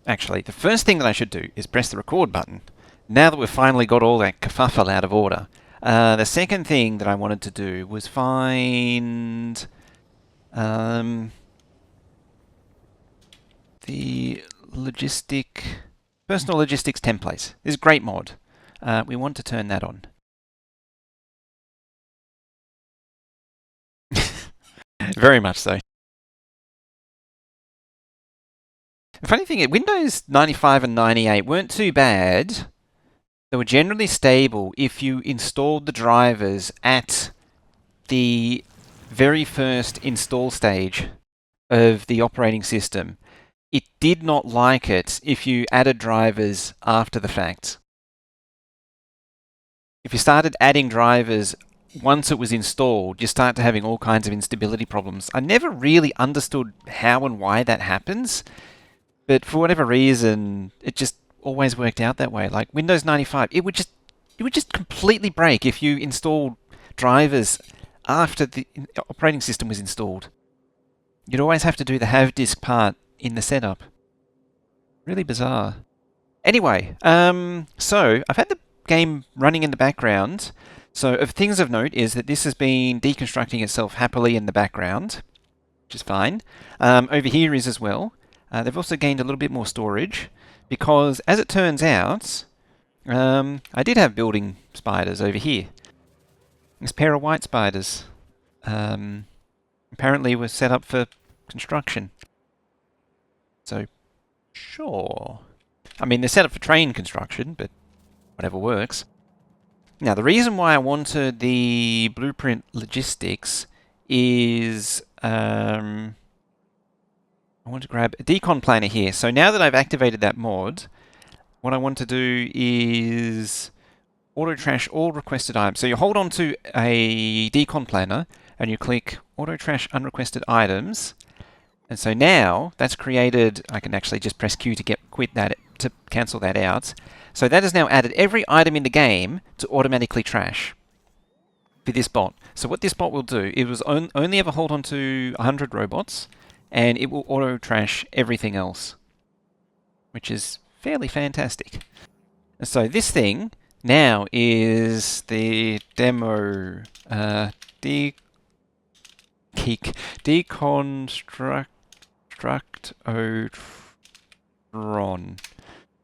Actually, the first thing that I should do is press the record button. Now that we've finally got all that kerfuffle out of order. The second thing that I wanted to do was find the personal logistics templates. This is a great mod. We want to turn that on. Very much so. The funny thing is, Windows 95 and 98 weren't too bad. They were generally stable if you installed the drivers at the very first install stage of the operating system. It did not like it if you added drivers after the fact. If you started adding drivers once it was installed, you start to having all kinds of instability problems. I never really understood how and why that happens, but for whatever reason, it just always worked out that way. Like Windows 95, it would just completely break if you installed drivers after the operating system was installed. You'd always have to do the have disk part in the setup. Really bizarre. Anyway, so I've had the game running in the background. So of things of note is that this has been deconstructing itself happily in the background, which is fine. Over here is as well. They've also gained a little bit more storage because, as it turns out, I did have building spiders over here. This pair of white spiders apparently were set up for construction. So, sure. I mean, they're set up for train construction, but whatever works. Now, the reason why I wanted the blueprint logistics is I want to grab a decon planner here. So now that I've activated that mod, what I want to do is auto trash all requested items. So you hold on to a decon planner and you click auto trash unrequested items. And so now that's created, I can actually just press Q to to cancel that out. So that has now added every item in the game to automatically trash for this bot. So what this bot will do, it was only ever hold on to 100 robots, and it will auto trash everything else, which is fairly fantastic. And so this thing now is the demo deconstructotron.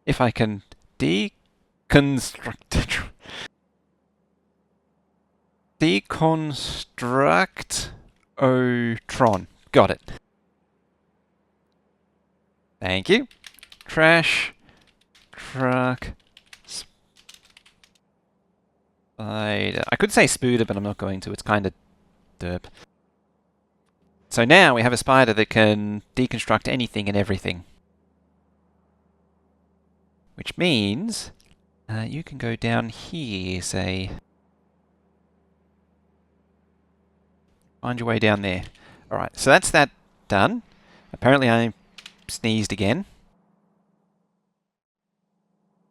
If I can deconstructotron. Got it. Thank you. Trash truck spider. I could say spooder, but I'm not going to. It's kind of derp. So now we have a spider that can deconstruct anything and everything. Which means you can go down here, say. Find your way down there. Alright, so that's that done. Apparently I sneezed again.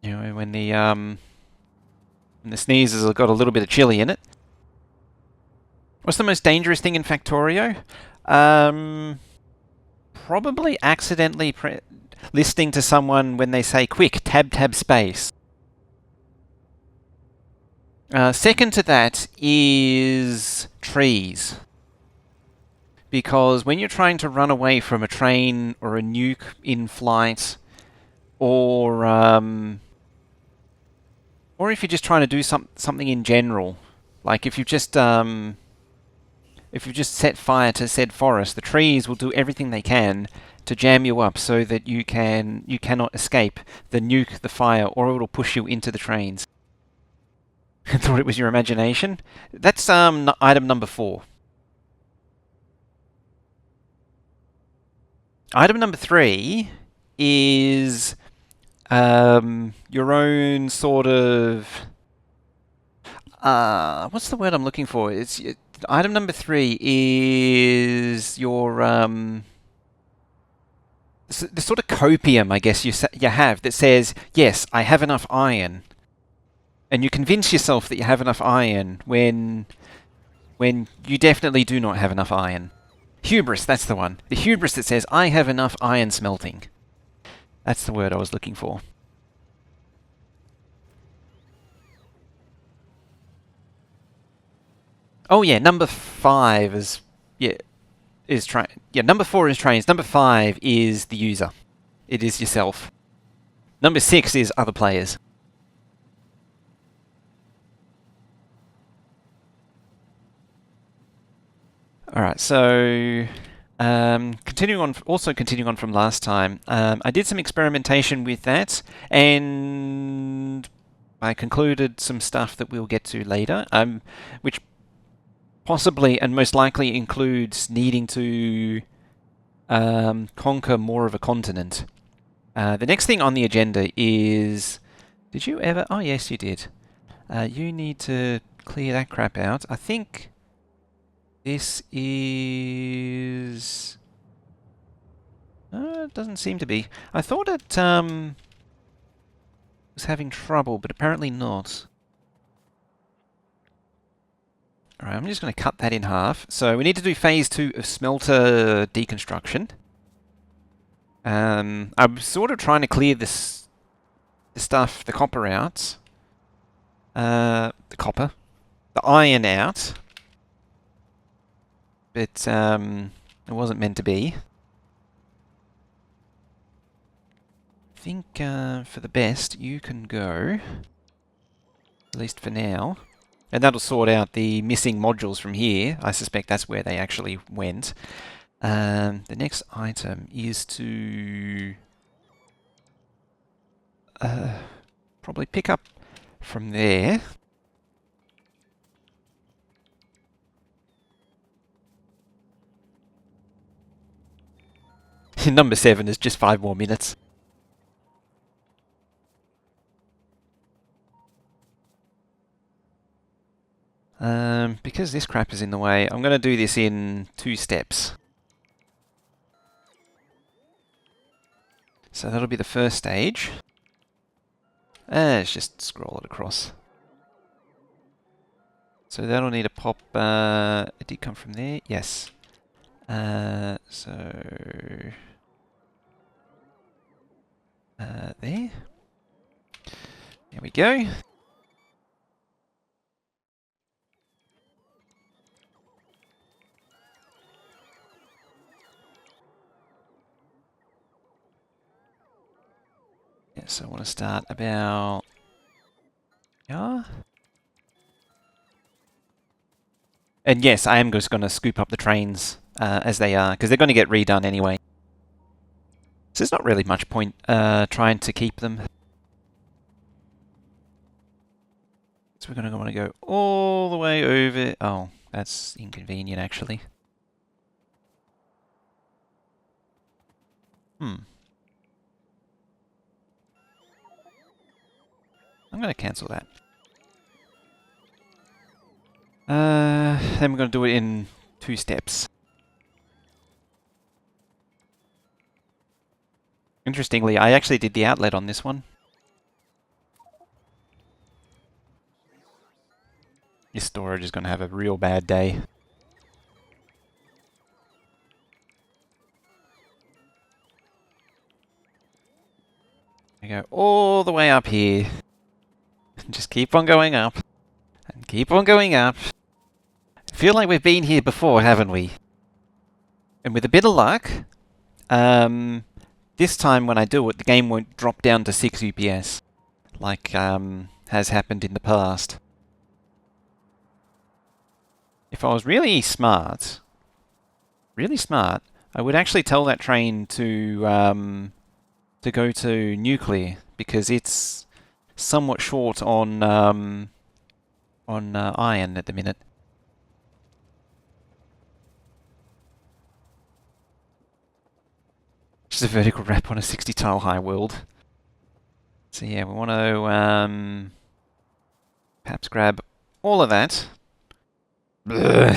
You know, when the sneezes have got a little bit of chili in it. What's the most dangerous thing in Factorio? Probably accidentally listening to someone when they say, quick, tab space. Second to that is trees. Because when you're trying to run away from a train or a nuke in flight, or if you're just trying to do something in general, like if you've just set fire to said forest, the trees will do everything they can to jam you up so that you cannot escape the nuke, the fire, or it'll push you into the trains. I thought it was your imagination. That's item number 4. Item number 3 is your own sort of what's the word I'm looking for? Item number 3 is your the sort of copium, I guess you have that says, yes, I have enough iron, and you convince yourself that you have enough iron when you definitely do not have enough iron. Hubris, that's the one. The hubris that says, I have enough iron smelting. That's the word I was looking for. Oh yeah, number 5 is number 4 is trains. Number 5 is the user. It is yourself. Number 6 is other players. All right, so continuing on from last time, I did some experimentation with that, and I concluded some stuff that we'll get to later, which possibly and most likely includes needing to conquer more of a continent. The next thing on the agenda is... Did you ever... Oh, yes, you did. You need to clear that crap out. I think this is... it doesn't seem to be. I thought it was having trouble, but apparently not. Alright, I'm just going to cut that in half. So we need to do phase 2 of smelter deconstruction. I'm sort of trying to clear the copper out. The iron out. But it wasn't meant to be. I think for the best, you can go, at least for now. And that'll sort out the missing modules from here. I suspect that's where they actually went. The next item is to probably pick up from there. Number 7 is just 5 more minutes. Because this crap is in the way, I'm going to do this in 2 steps. So that'll be the first stage. Let's just scroll it across. So that'll need a pop... it did come from there, yes. There. There we go. So I want to start about... Yeah. And yes, I am just going to scoop up the trains as they are, because they're going to get redone anyway. So there's not really much point trying to keep them. So we're going to want to go all the way over... Oh, that's inconvenient actually. I'm going to cancel that. Then we're going to do it in 2 steps. Interestingly, I actually did the outlet on this one. Your storage is going to have a real bad day. I go all the way up here. Just keep on going up. And keep on going up. I feel like we've been here before, haven't we? And with a bit of luck, this time when I do it, the game won't drop down to 6 UPS, like has happened in the past. If I was really smart, I would actually tell that train to go to nuclear, because it's somewhat short on iron at the minute. Just a vertical wrap on a 60 tile high world. So yeah, we want to perhaps grab all of that. Now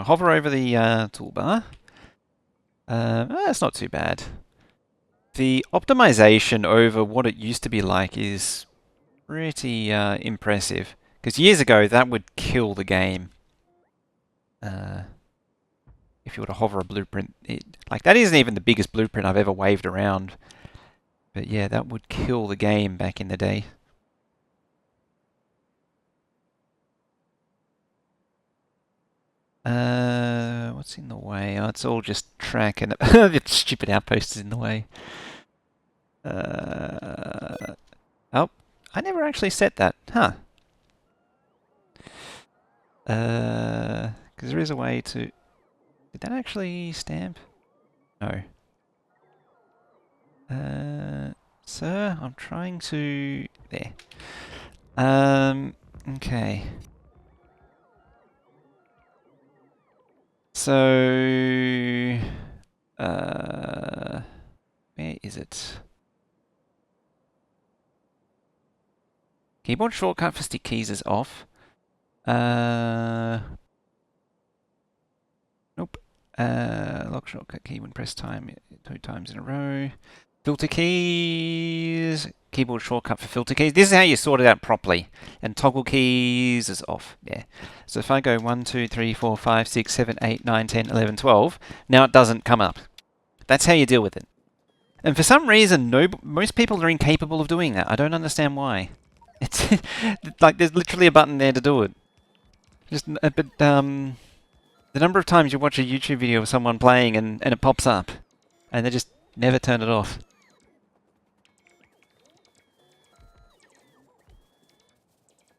hover over the toolbar. That's not too bad. The optimization over what it used to be like is pretty impressive. Because years ago, that would kill the game. If if you were to hover a blueprint, like that isn't even the biggest blueprint I've ever waved around. But yeah, that would kill the game back in the day. What's in the way? Oh, it's all just track and the stupid outpost is in the way. Oh, I never actually set that, huh? Because there is a way to... Did that actually stamp? No. Sir, I'm trying to... There. Okay. So... where is it? Keyboard shortcut for stick keys is off. Nope. Lock shortcut key when press time 2 times in a row. Filter keys. Keyboard shortcut for filter keys. This is how you sort it out properly. And toggle keys is off. Yeah. So if I go 1, 2, 3, 4, 5, 6, 7, 8, 9, 10, 11, 12, now it doesn't come up. That's how you deal with it. And for some reason, most people are incapable of doing that. I don't understand why. It's like there's literally a button there to do it. The number of times you watch a YouTube video of someone playing and it pops up, and they just never turn it off.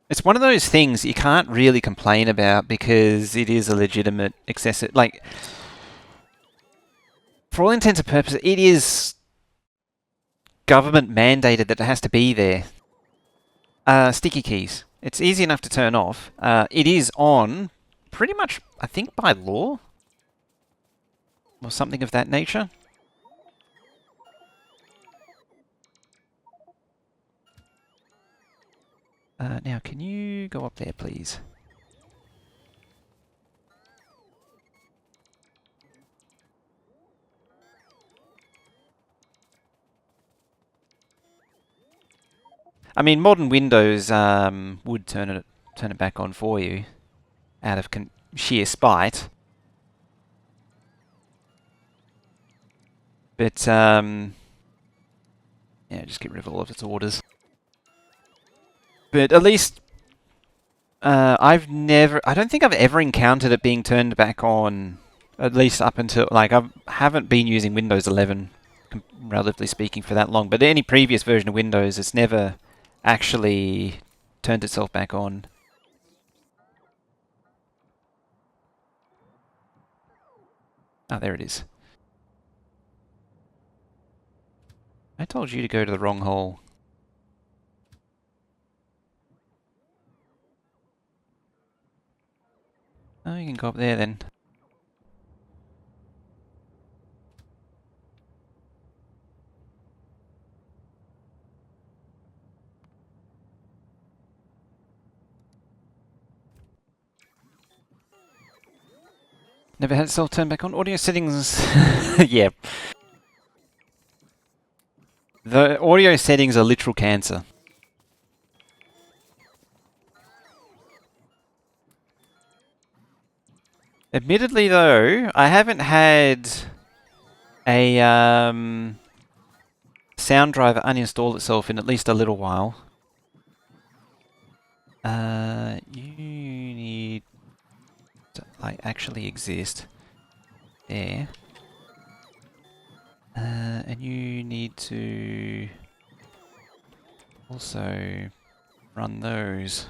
It's one of those things you can't really complain about because it is a legitimate excessive... Like, for all intents and purposes, it is government mandated that it has to be there. Sticky keys. It's easy enough to turn off. It is on pretty much, I think, by law. Or something of that nature. Now, can you go up there, please? I mean, modern Windows would turn it back on for you, out of sheer spite. But yeah, just get rid of all of its orders. But at least I don't think I've ever encountered it being turned back on. At least up until, like, I haven't been using Windows 11, relatively speaking, for that long. But any previous version of Windows, it's never actually turned itself back on. Ah, there it is. I told you to go to the wrong hole. Oh, you can go up there then. Never had itself turn back on. Audio settings... yeah. The audio settings are literal cancer. Admittedly, though, I haven't had a sound driver uninstall itself in at least a little while. You need to, like, actually exist there. And you need to also run those.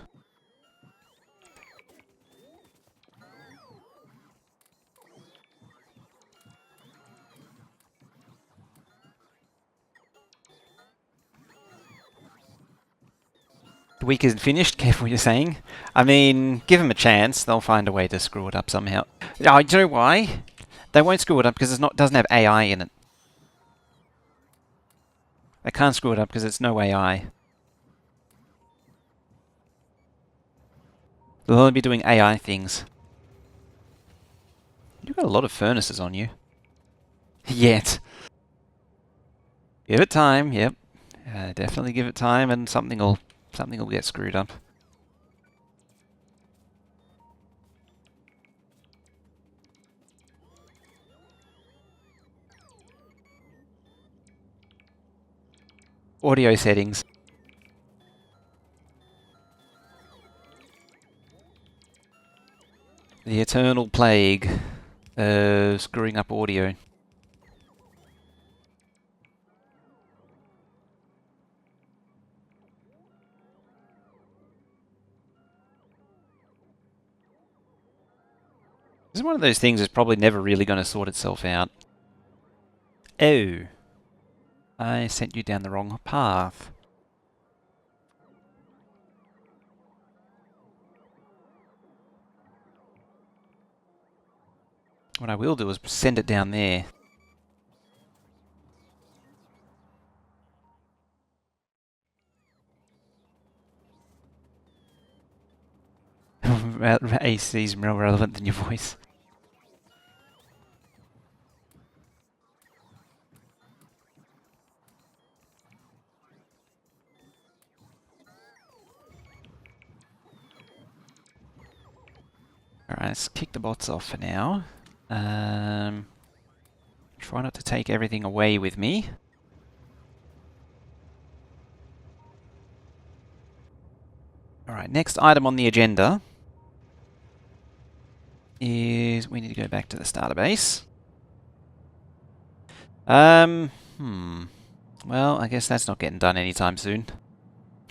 The week isn't finished, careful what you're saying. I mean, give them a chance, they'll find a way to screw it up somehow. Oh, do you know why? They won't screw it up because it doesn't have AI in it. They can't screw it up because it's no AI. They'll only be doing AI things. You've got a lot of furnaces on you. Yet. Give it time, yep. Definitely give it time and something will get screwed up. Audio settings. The eternal plague of screwing up audio. This is one of those things that's probably never really going to sort itself out. Oh. I sent you down the wrong path. What I will do is send it down there. AC is more relevant than your voice. Alright, let's kick the bots off for now. Try not to take everything away with me. Alright, next item on the agenda is we need to go back to the starter base. Well, I guess that's not getting done anytime soon.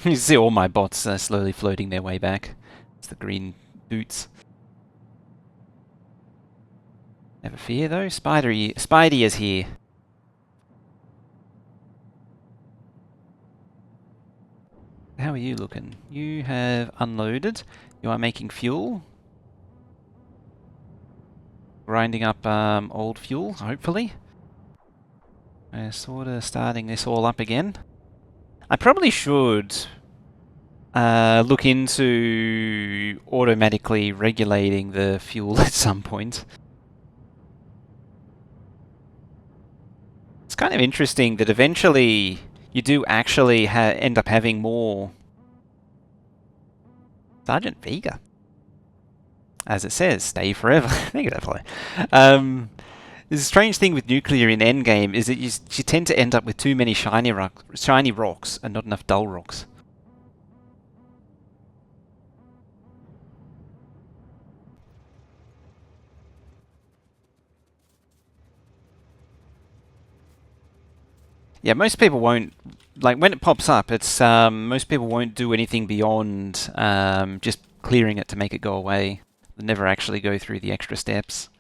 You see all my bots slowly floating their way back. It's the green boots. Never fear though, Spidey is here. How are you looking? You have unloaded. You are making fuel. Grinding up old fuel, hopefully. We're sort of starting this all up again. I probably should look into automatically regulating the fuel at some point. It's kind of interesting that eventually you do actually end up having more Sergeant Vega. As it says, stay forever. Negatively. The strange thing with nuclear in Endgame is that you tend to end up with too many shiny rocks and not enough dull rocks. Yeah, most people won't, like when it pops up, it's most people won't do anything beyond just clearing it to make it go away. They never actually go through the extra steps.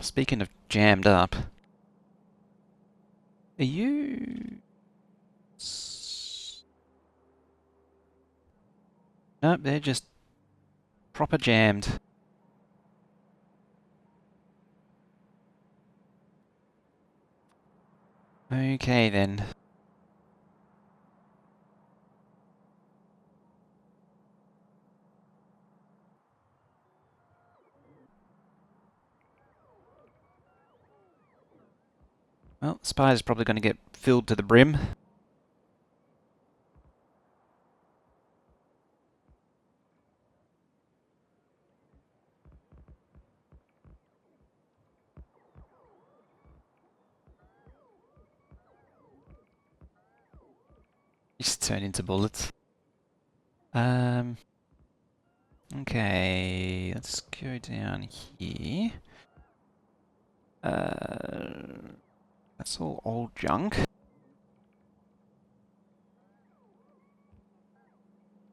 Speaking of jammed up, are you... Nope, they're just proper jammed. Okay then. Well, Spider's probably going to get filled to the brim. Just turn into bullets. Okay, let's go down here. That's all old junk.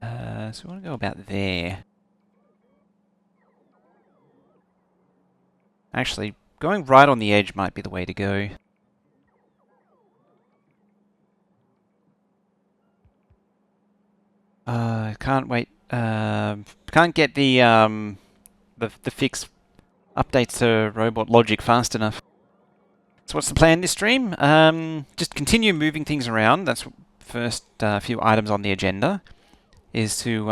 So we want to go about there. Actually, going right on the edge might be the way to go. Can't wait. Can't get the fix updates to robot logic fast enough. So what's the plan this stream? Just continue moving things around. That's first few items on the agenda. Is to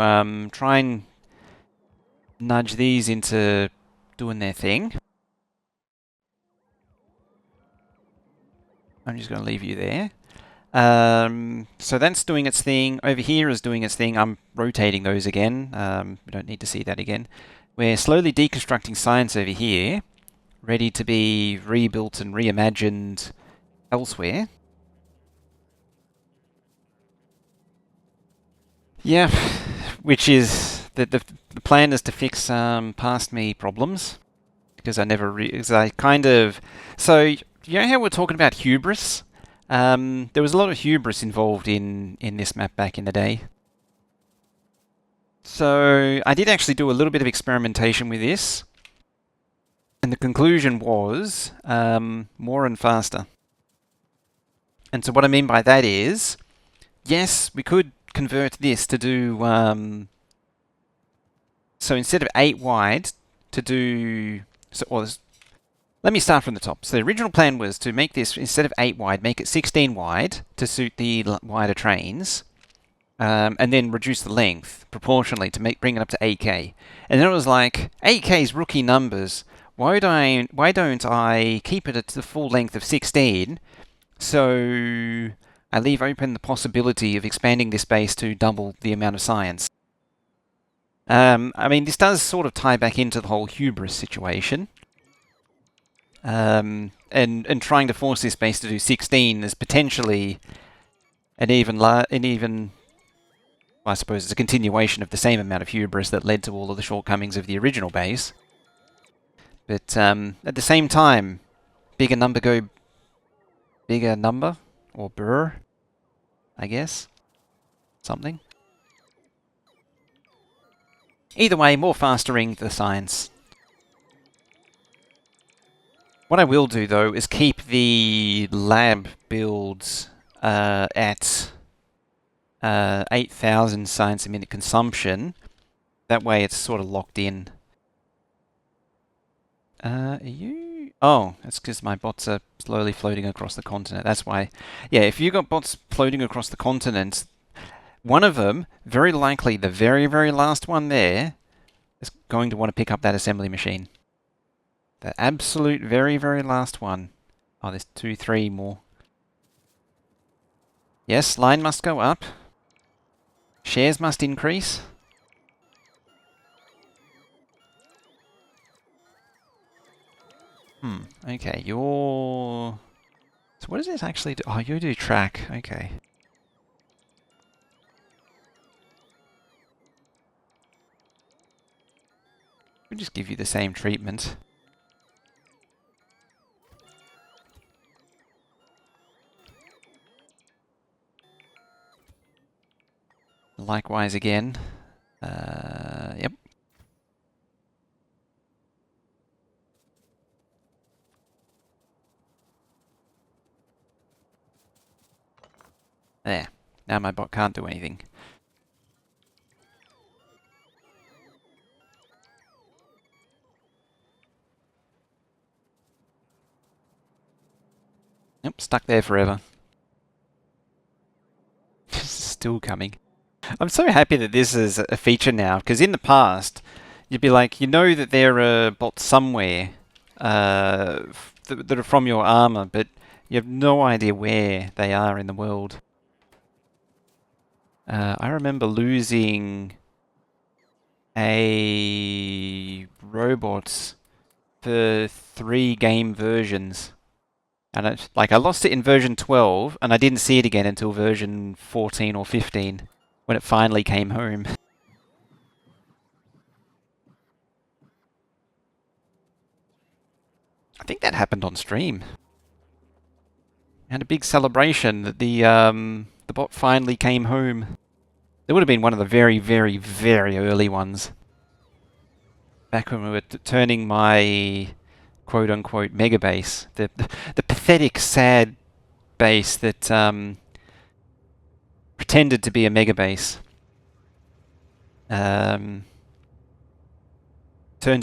try and nudge these into doing their thing. I'm just going to leave you there. So that's doing its thing. Over here is doing its thing. I'm rotating those again. We don't need to see that again. We're slowly deconstructing science over here, ready to be rebuilt and reimagined elsewhere. Yeah, which is the plan is to fix past me problems, because I kind of, so you know how we're talking about hubris. There was a lot of hubris involved in this map back in the day. So I did actually do a little bit of experimentation with this, and the conclusion was more and faster. And so what I mean by that is, yes, we could convert this to do, so instead of 8 wide, to do, let me start from the top. So the original plan was to make this, instead of 8 wide, make it 16 wide to suit the wider trains, and then reduce the length proportionally to bring it up to 8K. And then it was like, 8K's rookie numbers, why don't I keep it at the full length of 16, so I leave open the possibility of expanding this base to double the amount of science. I mean, this does sort of tie back into the whole hubris situation. And trying to force this base to do 16 is potentially an even, I suppose it's a continuation of the same amount of hubris that led to all of the shortcomings of the original base. But at the same time, bigger number go bigger number, or burr, I guess. Something. Either way, more fastering the science. What I will do, though, is keep the lab builds at 8,000 science a minute consumption. That way it's sort of locked in. Are you? Oh, that's because my bots are slowly floating across the continent. That's why. Yeah, if you've got bots floating across the continent, one of them, very likely the very, very last one there, is going to want to pick up that assembly machine. The absolute very, very last one. Oh, there's 2, 3 more. Yes, line must go up. Shares must increase. Okay, you're... So what does this actually do? Oh, you do track. Okay. We'll just give you the same treatment. Likewise again. Yep. There. Now my bot can't do anything. Yep, stuck there forever. Still coming. I'm so happy that this is a feature now, because in the past, you'd be like, you know that there are bots somewhere that are from your armor, but you have no idea where they are in the world. I remember losing a robot for 3 game versions. And I lost it in version 12, and I didn't see it again until version 14 or 15, when it finally came home. I think that happened on stream. We had a big celebration that the bot finally came home. It would have been one of the very, very, very early ones. Back when we were turning my quote-unquote Megabase, the pathetic, sad base that pretended to be a Megabase, turned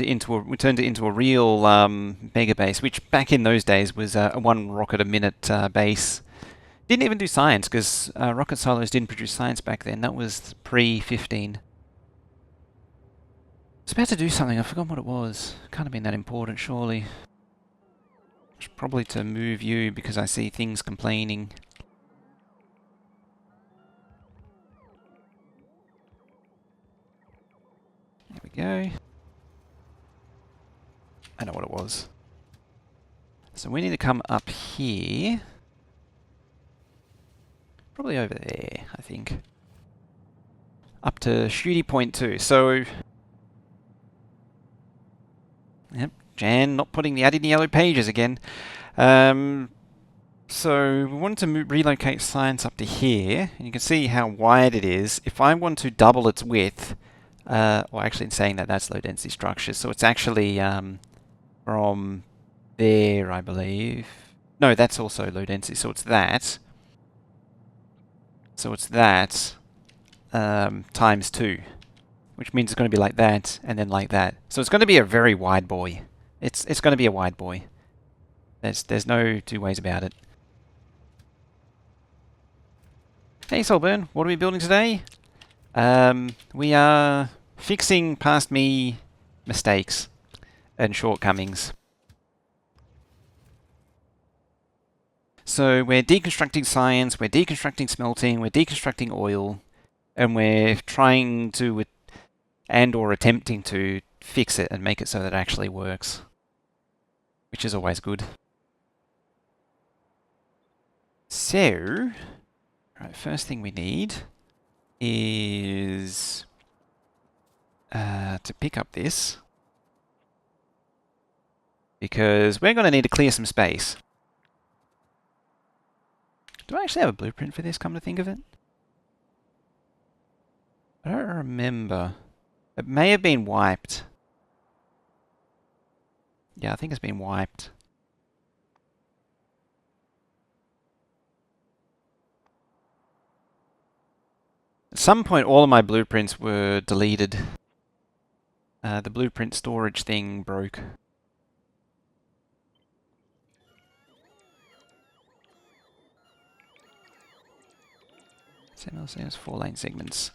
it into a real Megabase, which back in those days was a 1 rocket a minute base. Didn't even do science, because rocket silos didn't produce science back then. That was pre-15. I was about to do something, I forgot what it was. Can't have been that important, surely. It's probably to move you, because I see things complaining. There we go. was. So we need to come up here. Probably over there, I think. Up to shooty point 2. So... Yep, Jan not putting the adding yellow pages again. So we wanted to relocate science up to here, and you can see how wide it is. If I want to double its width, well, actually in saying that, that's low density structures, so it's actually from there, I believe. No, that's also low density, so it's that. So it's that times 2, which means it's going to be like that, and then like that. So it's going to be a very wide boy. It's going to be a wide boy. There's no two ways about it. Hey Solburn, what are we building today? We are fixing past me mistakes and shortcomings. So we're deconstructing science, we're deconstructing smelting, we're deconstructing oil, and we're trying to, and or attempting to, fix it and make it so that it actually works. Which is always good. So... Right, first thing we need is to pick up this, because we're going to need to clear some space. Do I actually have a blueprint for this, come to think of it? I don't remember. It may have been wiped. Yeah, I think it's been wiped. At some point, all of my blueprints were deleted. The blueprint storage thing broke. There's 4-lane segments.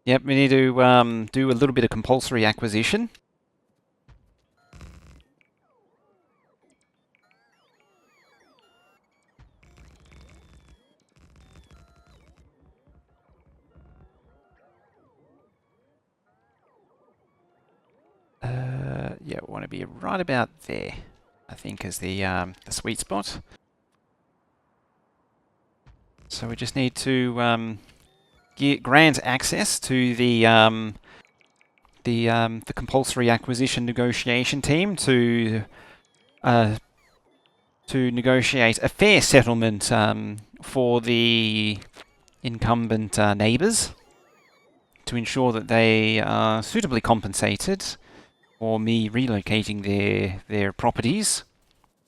Yep, we need to do a little bit of compulsory acquisition. Yeah, we want to be right about there, I think, is the sweet spot. So we just need to grant access to the compulsory acquisition negotiation team to negotiate a fair settlement for the incumbent neighbours, to ensure that they are suitably compensated for me relocating their properties,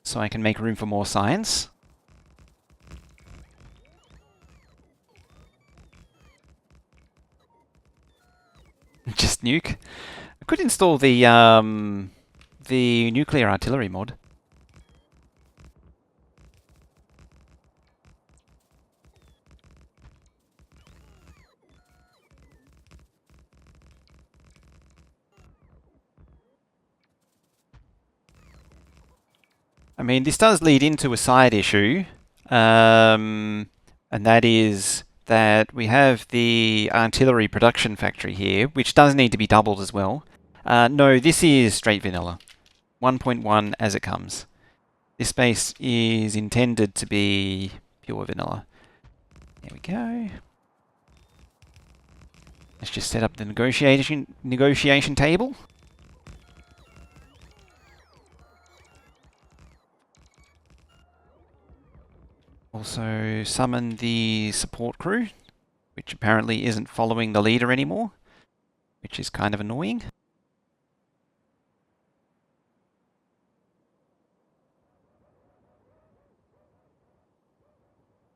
so I can make room for more science. Just nuke. I could install the nuclear artillery mod. I mean, this does lead into a side issue, and that is that we have the artillery production factory here, which does need to be doubled as well. No, this is straight vanilla. 1.1 as it comes. This space is intended to be pure vanilla. There we go. Let's just set up the negotiation table. Also summon the support crew, which apparently isn't following the leader anymore, which is kind of annoying.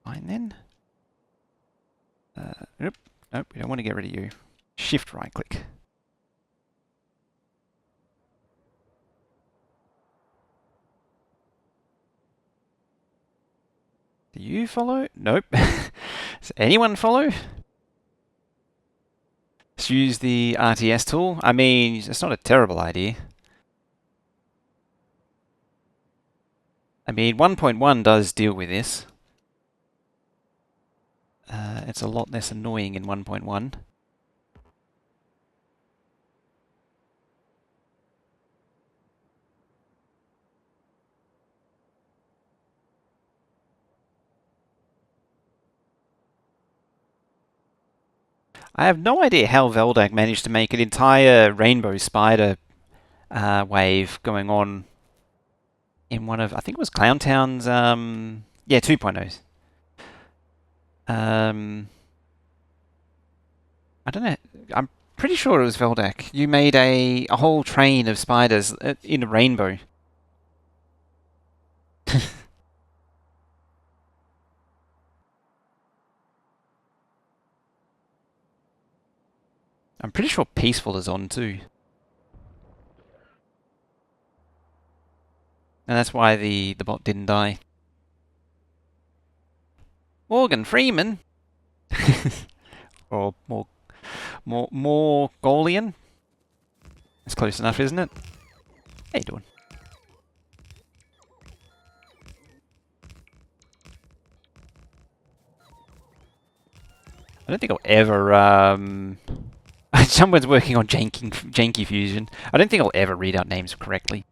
Fine then. Nope, we don't want to get rid of you. Shift right click. Do you follow? Nope. Does anyone follow? Let's use the RTS tool. I mean, it's not a terrible idea. I mean, 1.1 does deal with this. It's a lot less annoying in 1.1. I have no idea how Veldak managed to make an entire rainbow spider wave going on in one of, I think it was Clowntown's, yeah, 2.0s. I don't know. I'm pretty sure it was Veldak. You made a whole train of spiders in a rainbow. I'm pretty sure Peaceful is on too. And that's why the bot didn't die. Morgan Freeman? Or more Golian? That's close enough, isn't it? How you doing? I don't think I'll ever, someone's working on janky fusion. I don't think I'll ever read out names correctly.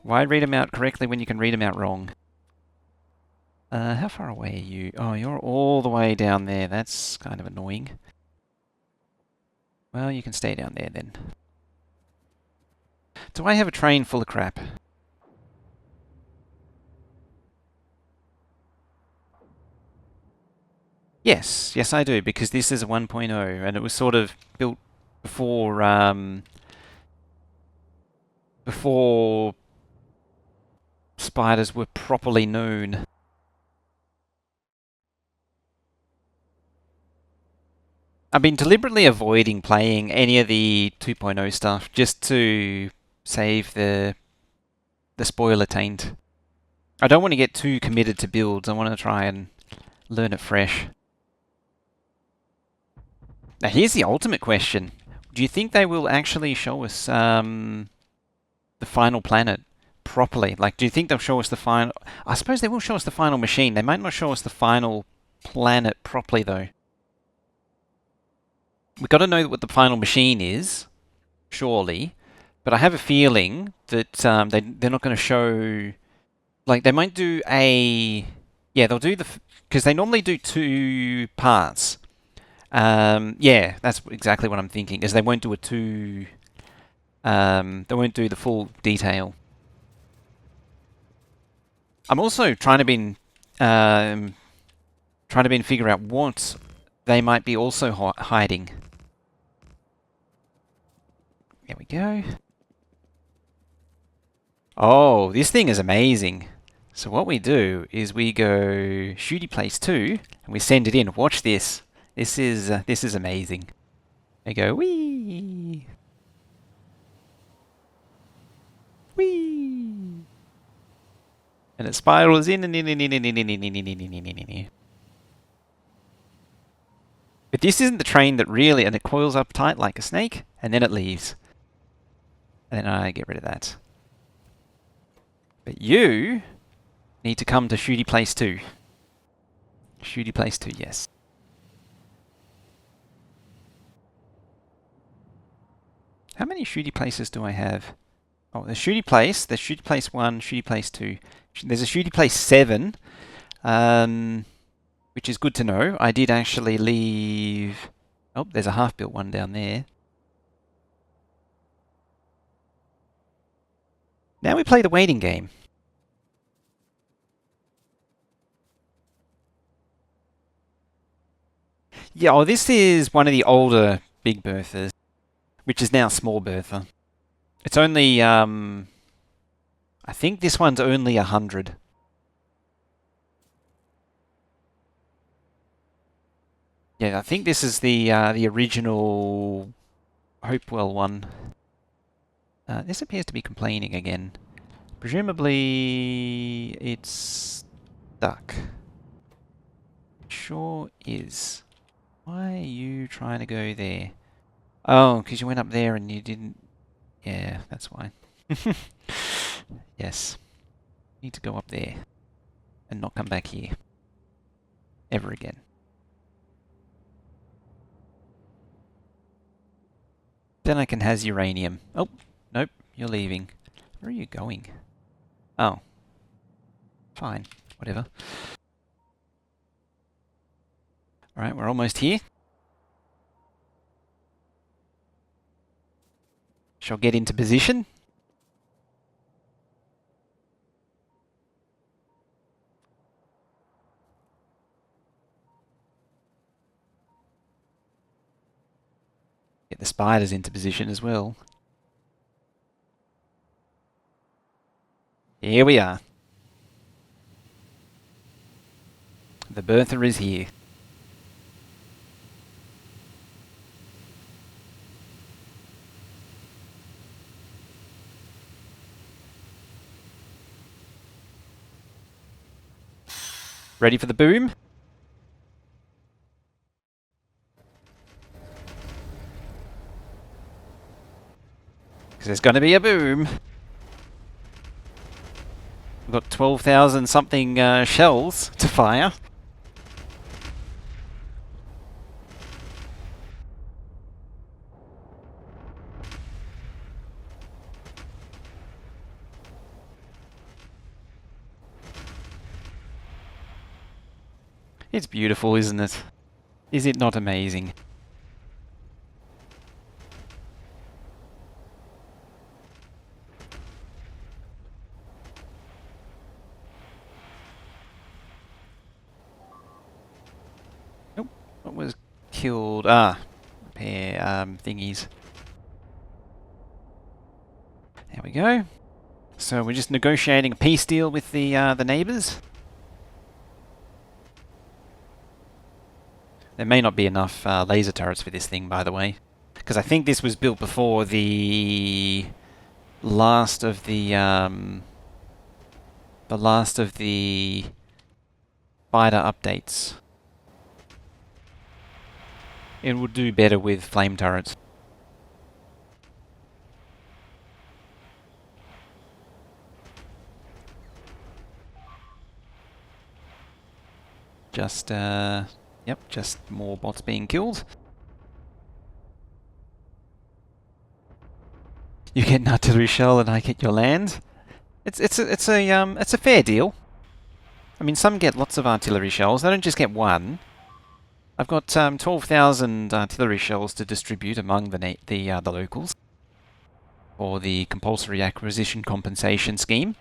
Why read them out correctly when you can read them out wrong? How far away are you? Oh, you're all the way down there. That's kind of annoying. Well, you can stay down there then. Do I have a train full of crap? Yes, yes I do, because this is a 1.0, and it was sort of built before spiders were properly known. I've been deliberately avoiding playing any of the 2.0 stuff just to save the spoiler taint. I don't want to get too committed to builds. I want to try and learn it fresh. Now here's the ultimate question. Do you think they will actually show us the final planet properly? Like, do you think they'll show us the final... I suppose they will show us the final machine. They might not show us the final planet properly, though. We've got to know what the final machine is, surely. But I have a feeling that they're not going to show... Like, they might do a... Yeah, they'll do the... Because they normally do 2 parts. Yeah, that's exactly what I'm thinking, is they won't do they won't do the full detail. I'm also trying to figure out what they might be also hiding. There we go. Oh, this thing is amazing. So what we do is we go shooty place 2 and we send it in. Watch this. This is amazing. I go wee, wee, and it spirals in and in and in and in and in and in and in and in. But this isn't the train that really, and it coils up tight like a snake, and then it leaves. And then I get rid of that. But you need to come to shooty place 2. Shooty place 2, yes. How many shooty places do I have? Oh, there's shooty place 1, shooty place 2. There's a shooty place 7, which is good to know. I did actually leave... Oh, there's a half-built one down there. Now we play the waiting game. Yeah, oh, this is one of the older Big Berthas, which is now Small Bertha. It's only, I think this one's only 100. Yeah, I think this is the original Hopewell one. This appears to be complaining again. Presumably it's stuck. Sure is. Why are you trying to go there? Oh, because you went up there and you didn't... Yeah, that's why. Yes. Need to go up there. And not come back here. Ever again. Then I can has uranium. Oh, nope, you're leaving. Where are you going? Oh. Fine, whatever. Alright, we're almost here. Shall get into position. Get the spiders into position as well. Here we are. The bertha is here. Ready for the boom? Because there's going to be a boom. We've got 12,000 something shells to fire. It's beautiful, isn't it? Is it not amazing? Nope. What was killed? Repair thingies. There we go. So we're just negotiating a peace deal with the neighbours. There may not be enough laser turrets for this thing, by the way, because I think this was built before the last of the spider updates. It would do better with flame turrets. Just yep, just more bots being killed. You get an artillery shell and I get your land. It's a fair deal. I mean, some get lots of artillery shells. They don't just get one. I've got 12,000 artillery shells to distribute among the locals for the compulsory acquisition compensation scheme.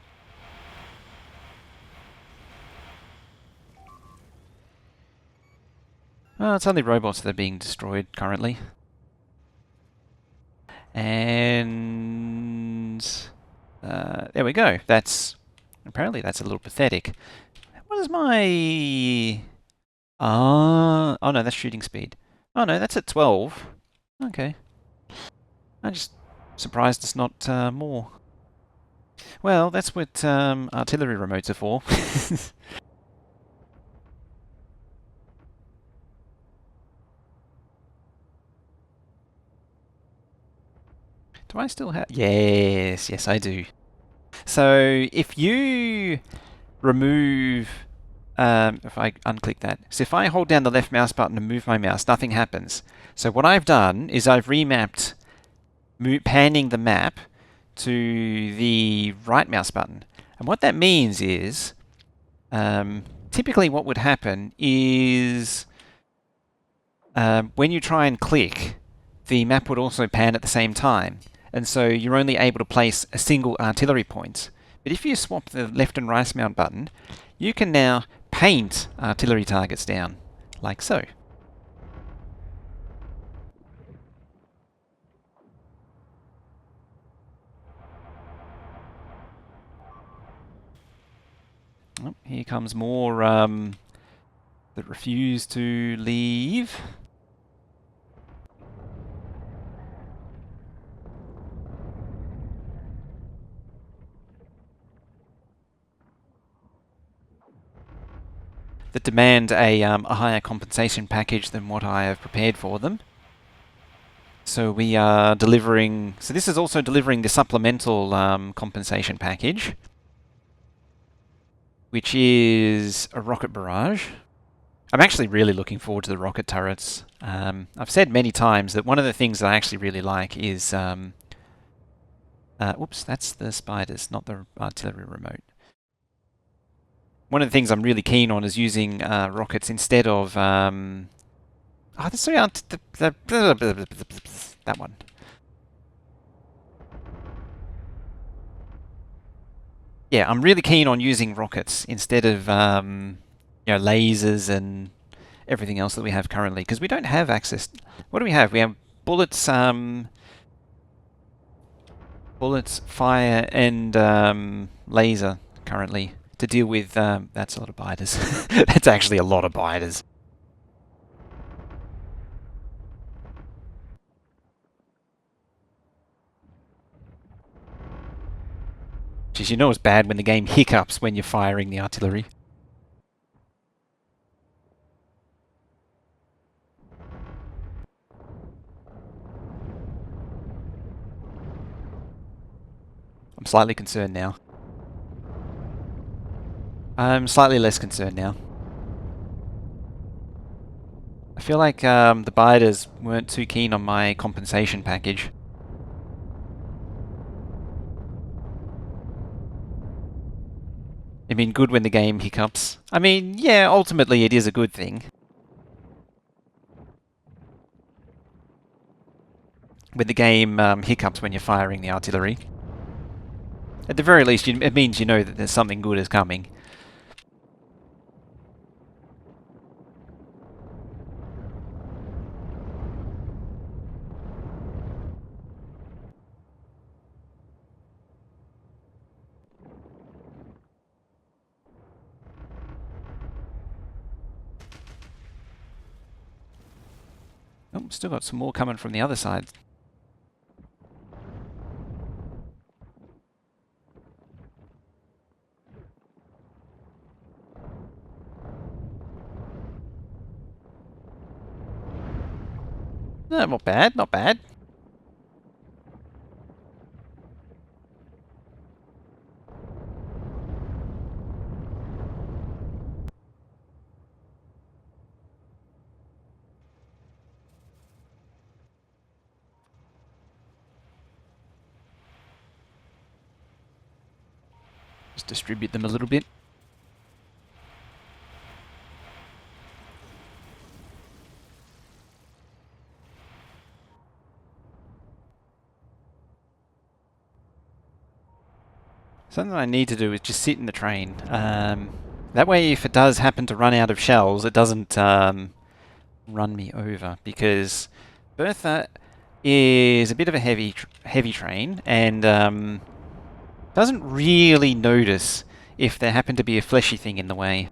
Oh, it's only robots that are being destroyed currently. And there we go. Apparently that's a little pathetic. What is my... oh no, that's shooting speed. Oh no, that's at 12. Okay. I'm just surprised it's not more. Well, that's what artillery remotes are for. Do I still have... Yes, yes I do. So if you remove... if I unclick that. So if I hold down the left mouse button and move my mouse, nothing happens. So what I've done is I've remapped panning the map to the right mouse button. And what that means is, typically what would happen is when you try and click, the map would also pan at the same time. And so you're only able to place a single artillery point. But if you swap the left and right mouse button, you can now paint artillery targets down, like so. Oh, here comes more that refuse to leave. That demand a higher compensation package than what I have prepared for them. So we are delivering... So this is also delivering the supplemental compensation package, which is a rocket barrage. I'm actually really looking forward to the rocket turrets. I've said many times that one of the things that I actually really like is... oops, that's the spiders, not the artillery remote. One of the things I'm really keen on is using rockets instead of Oh, that one. Yeah, I'm really keen on using rockets instead of lasers and everything else that we have currently, because we don't have access. What do we have? We have bullets, fire, and laser currently to deal with. That's a lot of biters. That's actually a lot of biters. Jeez, you know it's bad when the game hiccups when you're firing the artillery. I'm slightly concerned now. I'm slightly less concerned now. I feel like the biters weren't too keen on my compensation package. I mean, good when the game hiccups. I mean, yeah, ultimately it is a good thing. When the game hiccups when you're firing the artillery. At the very least, it means you know that there's something good is coming. Oh, still got some more coming from the other side. No, not bad, not bad. Just distribute them a little bit. Something I need to do is just sit in the train. That way, if it does happen to run out of shells, it doesn't run me over. Because Bertha is a bit of a heavy train, and doesn't really notice if there happened to be a fleshy thing in the way.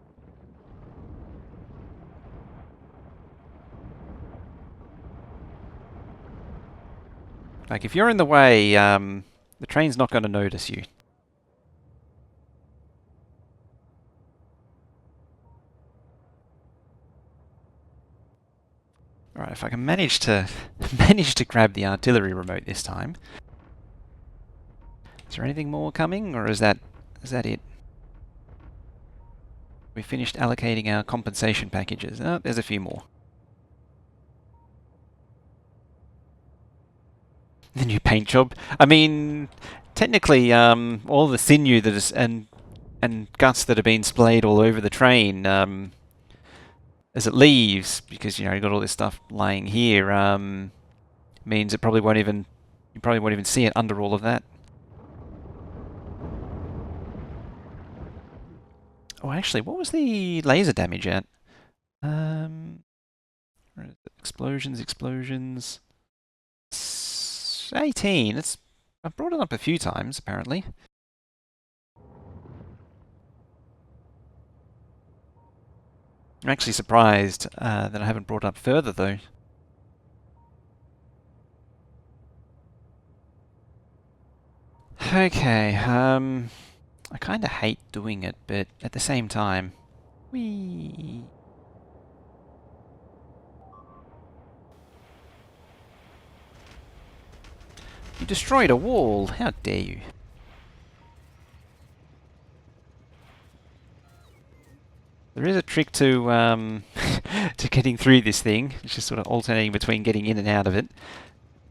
Like, if you're in the way, the train's not going to notice you. Alright, if I can manage to grab the artillery remote this time. Is there anything more coming, or is that it? We finished allocating our compensation packages. Oh, there's a few more. The new paint job. I mean, technically, all the sinew that is and guts that have been splayed all over the train, as it leaves, because you got all this stuff lying here, means it probably won't even you probably won't even see it under all of that. Oh, actually, what was the laser damage at? Explosions. 18. I've brought it up a few times, apparently. I'm actually surprised that I haven't brought up further, though. Okay, I kind of hate doing it, but at the same time... Whee! You destroyed a wall! How dare you! There is a trick to to getting through this thing. It's just sort of alternating between getting in and out of it.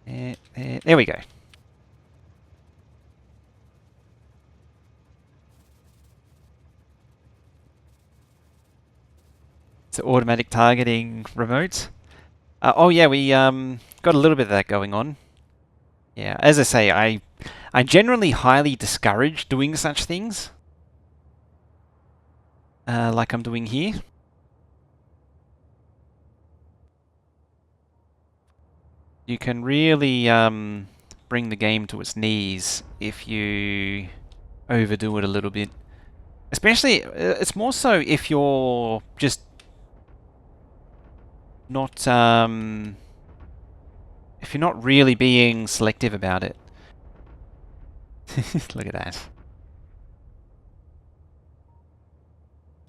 There we go. It's an automatic targeting remote. Oh yeah, we got a little bit of that going on. Yeah, as I say, I generally highly discourage doing such things, like I'm doing here. You can really bring the game to its knees if you overdo it a little bit. Especially, it's more so if you're just not if you're not really being selective about it. Look at that.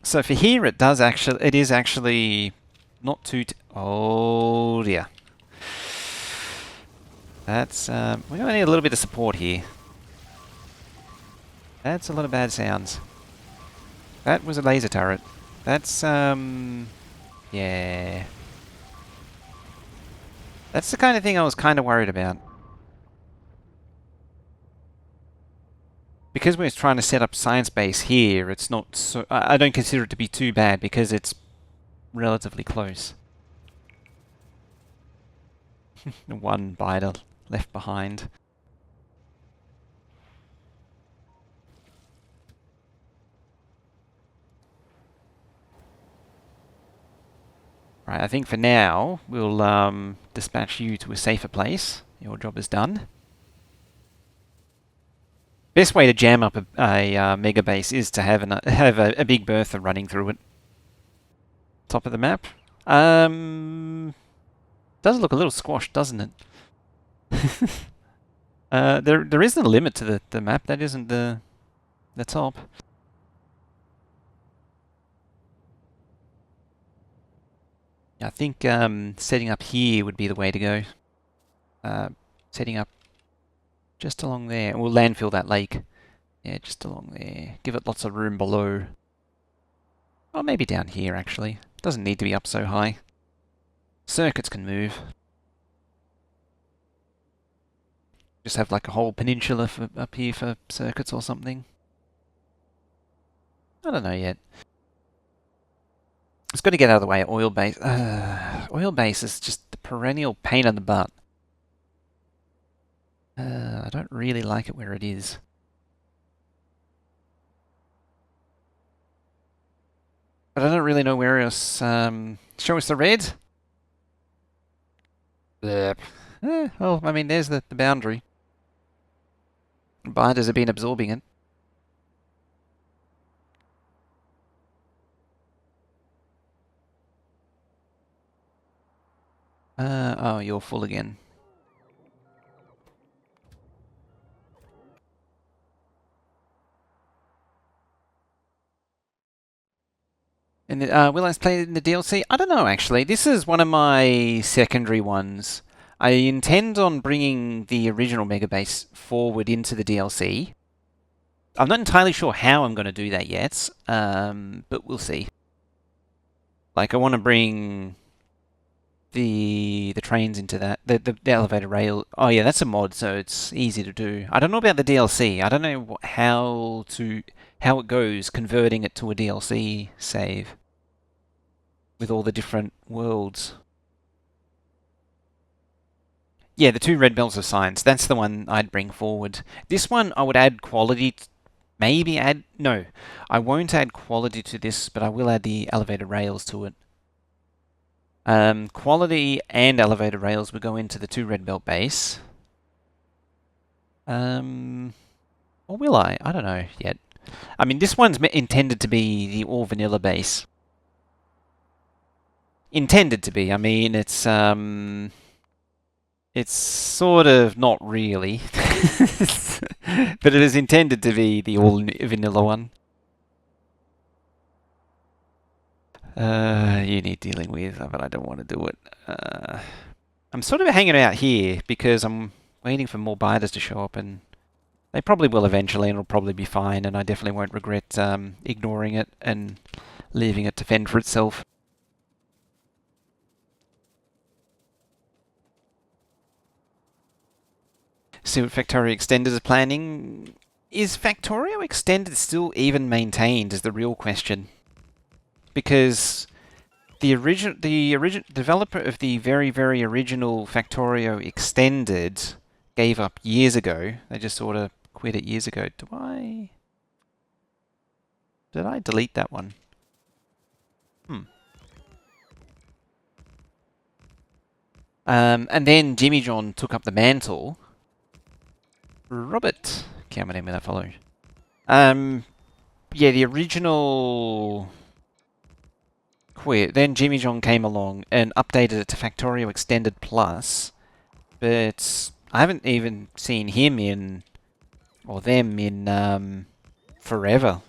So for here, it is actually not too. Oh dear. That's we're gonna need a little bit of support here. That's a lot of bad sounds. That was a laser turret. That's yeah. That's the kind of thing I was kind of worried about. Because we're trying to set up science base here, it's not so... I don't consider it to be too bad because it's relatively close. One biter left behind. Right, I think for now, we'll dispatch you to a safer place. Your job is done. Best way to jam up a Megabase is to have a big bertha running through it. Top of the map. Does look a little squashed, doesn't it? There isn't a limit to the map. That isn't the top. I think setting up here would be the way to go. Setting up just along there. We'll landfill that lake. Yeah, just along there. Give it lots of room below. Or maybe down here, actually. Doesn't need to be up so high. Circuits can move. Just have like a whole peninsula up here for circuits or something. I don't know yet. It's got to get out of the way of oil base. Oil base is just the perennial pain in the butt. I don't really like it where it is. But I don't really know where else. Show us the red. Blep. Well, I mean, there's the boundary. Binders have been absorbing it. Oh, you're full again. And will I play it in the DLC? I don't know, actually. This is one of my secondary ones. I intend on bringing the original Megabase forward into the DLC. I'm not entirely sure how I'm going to do that yet, but we'll see. Like, I want to bring the trains into that, the elevator rail. Oh yeah, that's a mod, so it's easy to do. I don't know about the DLC. I don't know how it goes converting it to a DLC save with all the different worlds. Yeah, the 2 red belts of science. That's the one I'd bring forward. This one I would add quality. Maybe add... No, I won't add quality to this, but I will add the elevator rails to it. Quality and elevator rails will go into the 2 red belt base. Or will I? I don't know yet. I mean, this one's intended to be the all vanilla base. Intended to be. I mean, it's sort of not really. But it is intended to be the all vanilla one. You need dealing with, but I don't want to do it. I'm sort of hanging out here because I'm waiting for more biters to show up, and they probably will eventually, and it'll probably be fine, and I definitely won't regret ignoring it and leaving it to fend for itself. See what Factorio Extended is planning. Is Factorio Extended still even maintained is the real question. Because the developer of the very original Factorio Extended gave up years ago. They just sort of quit it years ago. Did I delete that one? And then Jimmy John took up the mantle. Robert, can't remember that follow. Yeah, the original quit. Then Jimmy John came along and updated it to Factorio Extended Plus, but I haven't even seen him in, or them in, forever.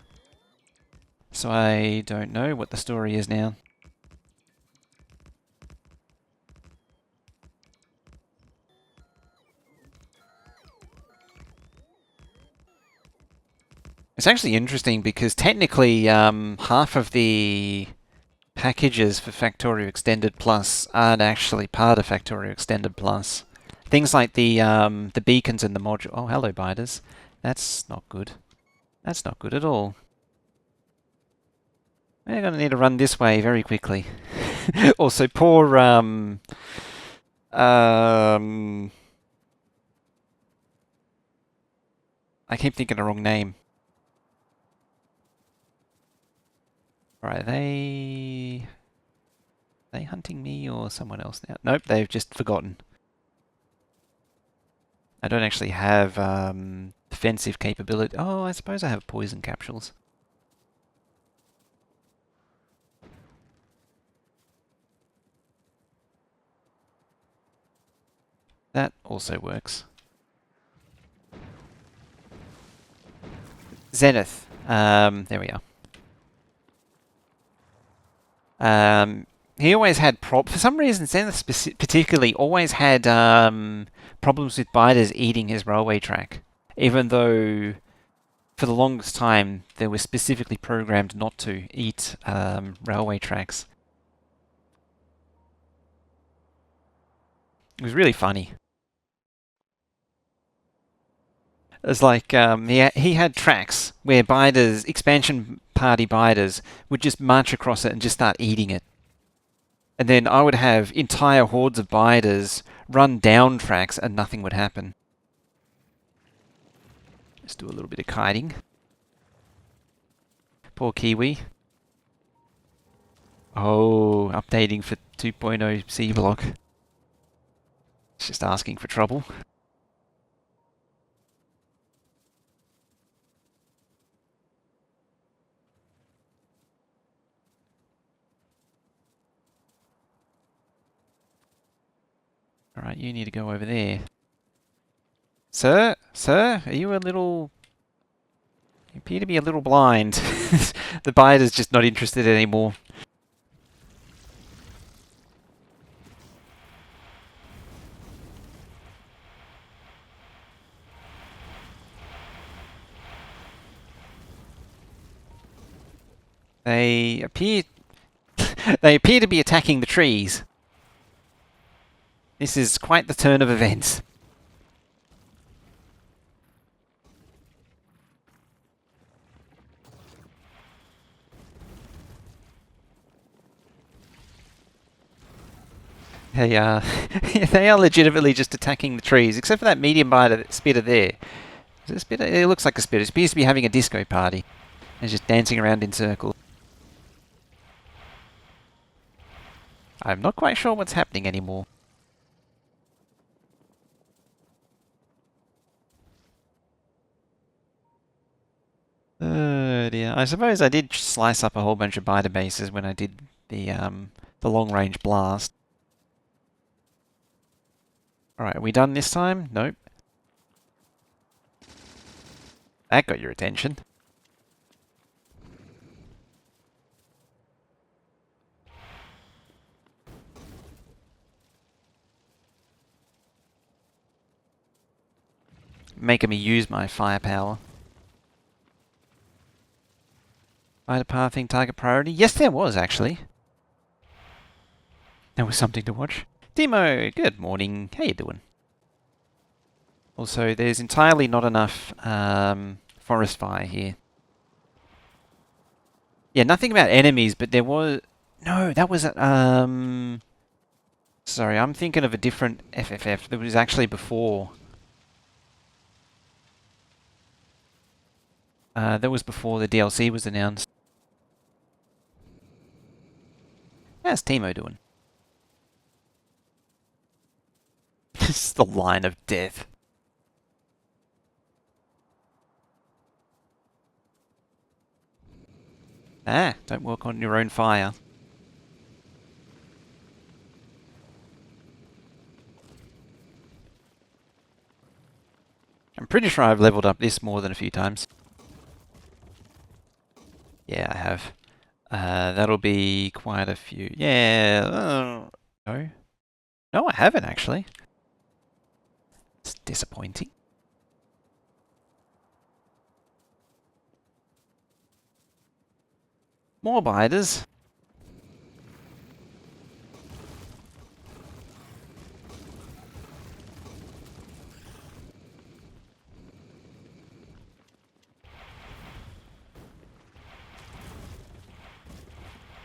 So I don't know what the story is now. It's actually interesting because technically half of the packages for Factorio Extended Plus aren't actually part of Factorio Extended Plus. Things like the beacons and the module. Oh, hello, biters. That's not good. That's not good at all. We're going to need to run this way very quickly. Also, poor I keep thinking the wrong name. Alright, are they hunting me or someone else now? Nope, they've just forgotten. I don't actually have defensive capability. Oh, I suppose I have poison capsules. That also works. Zenith. There we are. He always had for some reason, Zenith particularly always had problems with biters eating his railway track, even though for the longest time they were specifically programmed not to eat railway tracks. It was really funny. It's like he had tracks where biters, expansion party biters, would just march across it and just start eating it. And then I would have entire hordes of biters run down tracks and nothing would happen. Let's do a little bit of kiting. Poor Kiwi. Oh, updating for 2.0 C block. It's just asking for trouble. Alright, you need to go over there. Sir? Sir? Are you a little... You appear to be a little blind. The biter's just not interested anymore. They appear... they appear to be attacking the trees. This is quite the turn of events. They are, they are legitimately just attacking the trees, except for that medium biter spitter there. Is it a spitter? It looks like a spitter. It appears to be having a disco party. It's just dancing around in circles. I'm not quite sure what's happening anymore. Oh dear. I suppose I did slice up a whole bunch of biter bases when I did the long-range blast. Alright, are we done this time? Nope. That got your attention. Making me use my firepower. Biter pathing target priority? Yes, there was, actually. That was something to watch. Demo, good morning. How you doing? Also, there's entirely not enough forest fire here. Yeah, nothing about enemies, but there was... No, that was sorry, I'm thinking of a different FFF. That was actually before. That was before the DLC was announced. How's Timo doing? This is the line of death. Ah, don't work on your own fire. I'm pretty sure I've leveled up this more than a few times. Yeah, I have. That'll be quite a few. Yeah. No. No, I haven't actually. It's disappointing. More biters.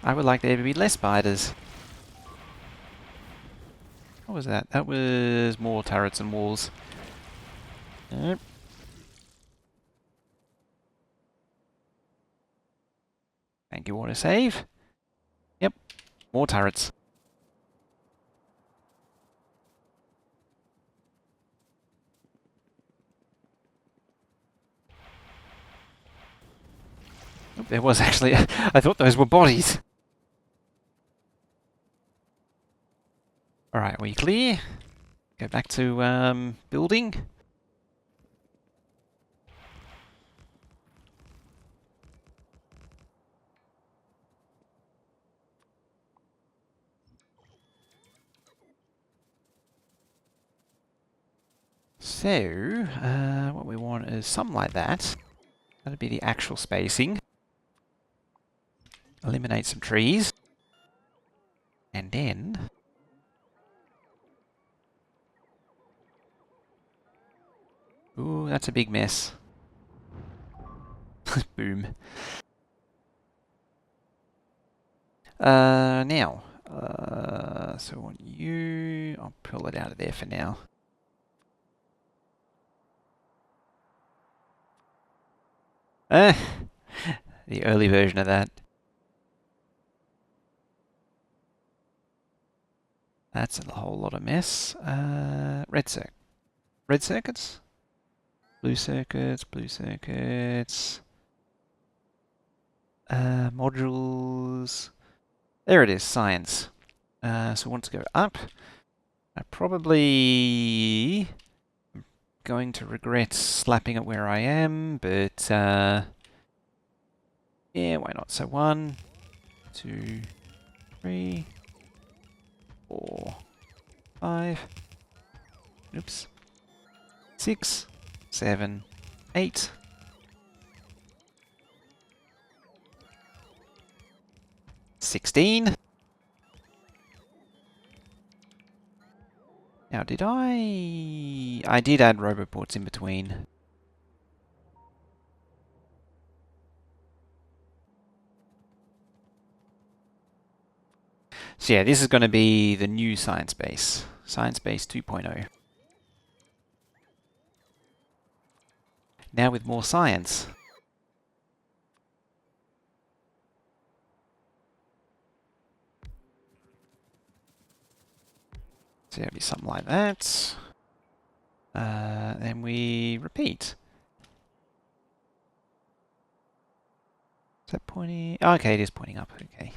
I would like there to be less biters. What was that? That was more turrets and walls. Yep. Thank you, autosave. Yep, more turrets. Oh, there was actually... I thought those were bodies. Alright, we clear? Go back to building. So, what we want is something like that. That'd be the actual spacing. Eliminate some trees. And then... Ooh, that's a big mess. Boom. Now, so I want you... I'll pull it out of there for now. The early version of that. That's a whole lot of mess. Red circuits? Blue circuits, blue circuits. Modules. There it is, science. So I want to go up. I probably am going to regret slapping it where I am, but yeah, why not? So 1, 2, 3, 4, 5. Oops. 6, 7, 8. 16. Now, did I... I did add roboports in between. So yeah, this is going to be the new Science Base. Science Base 2.0. Now with more science. So it'll be something like that. Then we repeat. Is that pointing? Oh, okay, it is pointing up. Okay.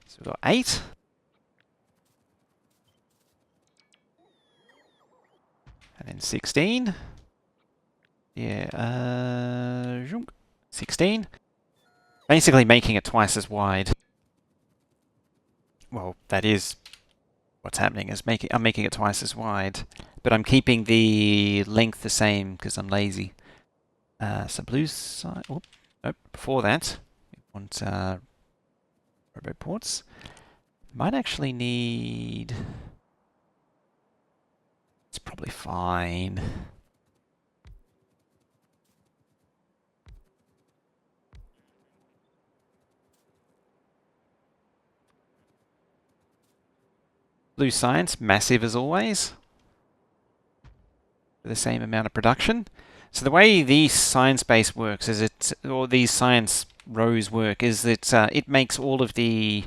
So we've got 8. And then 16. Yeah, 16. Basically making it twice as wide. Well, that is what's happening, is I'm making it twice as wide. But I'm keeping the length the same because I'm lazy. So blue side... Nope, before that, we want roboports. Might actually need... It's probably fine. Blue science, massive as always. For the same amount of production. So the way the science base works is or these science rows work, is that it makes all of the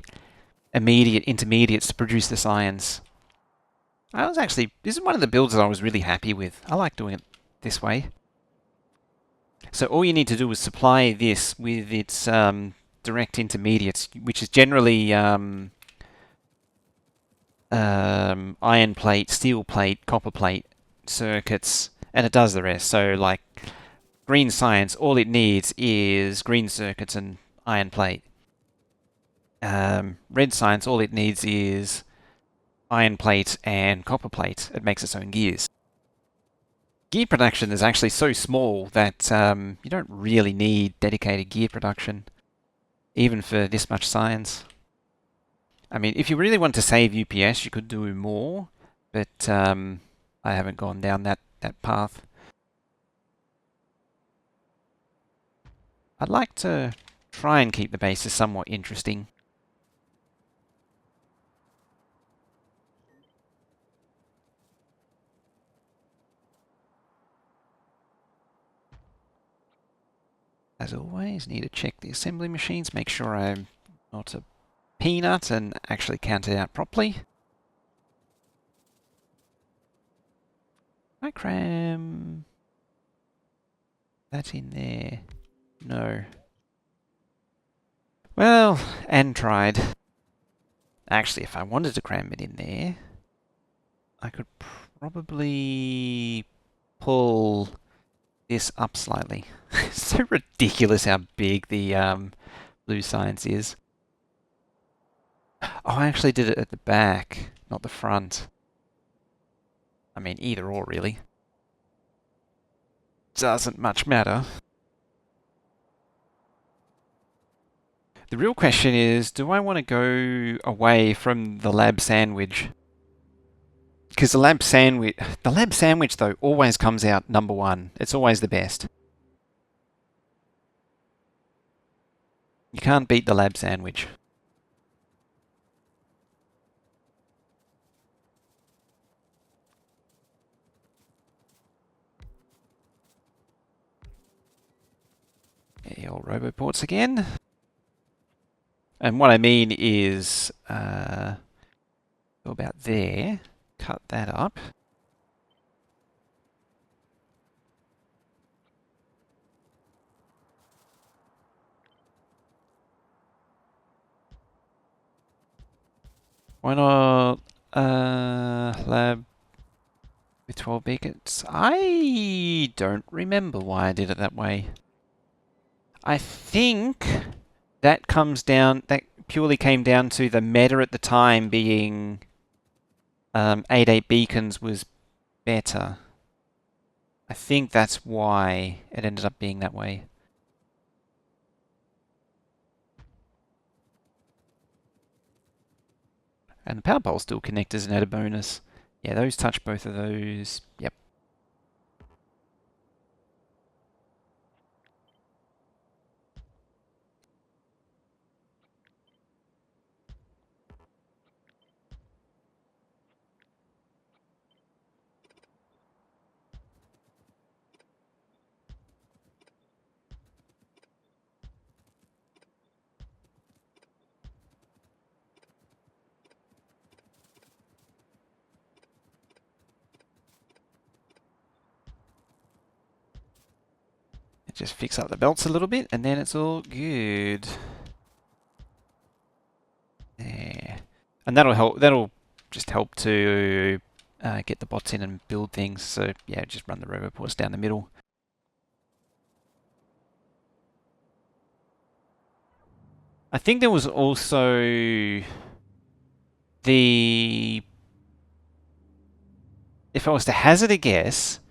immediate intermediates to produce the science. This is one of the builds that I was really happy with. I like doing it this way. So all you need to do is supply this with its direct intermediates, which is generally iron plate, steel plate, copper plate circuits, and it does the rest. So like green science, all it needs is green circuits and iron plate. Red science, all it needs is iron plate and copper plate. It makes its own gears. Gear production is actually so small that you don't really need dedicated gear production, even for this much science. I mean, if you really want to save UPS, you could do more, but I haven't gone down that path. I'd like to try and keep the bases somewhat interesting. As always, need to check the assembly machines, make sure I'm not a peanut and actually count it out properly. I cram that in there. No. Well, and tried. Actually, if I wanted to cram it in there, I could probably pull this up slightly. It's so ridiculous how big the blue science is. Oh, I actually did it at the back, not the front. I mean, either or, really. Doesn't much matter. The real question is, do I want to go away from the lab sandwich? Because the lab sandwich though always comes out number one. It's always the best. You can't beat the lab sandwich. The old roboports again. And what I mean is, go about there, cut that up. Why not lab with 12 beacons? I don't remember why I did it that way. I think that purely came down to the meta at the time being 8 beacons was better. I think that's why it ended up being that way. And the power pole's still connected as an added bonus. Yeah, those touch both of those. Yep. Just fix up the belts a little bit and then it's all good. There. And that'll just help to get the bots in and build things. So yeah, just run the roboports down the middle. I think there was also if I was to hazard a guess,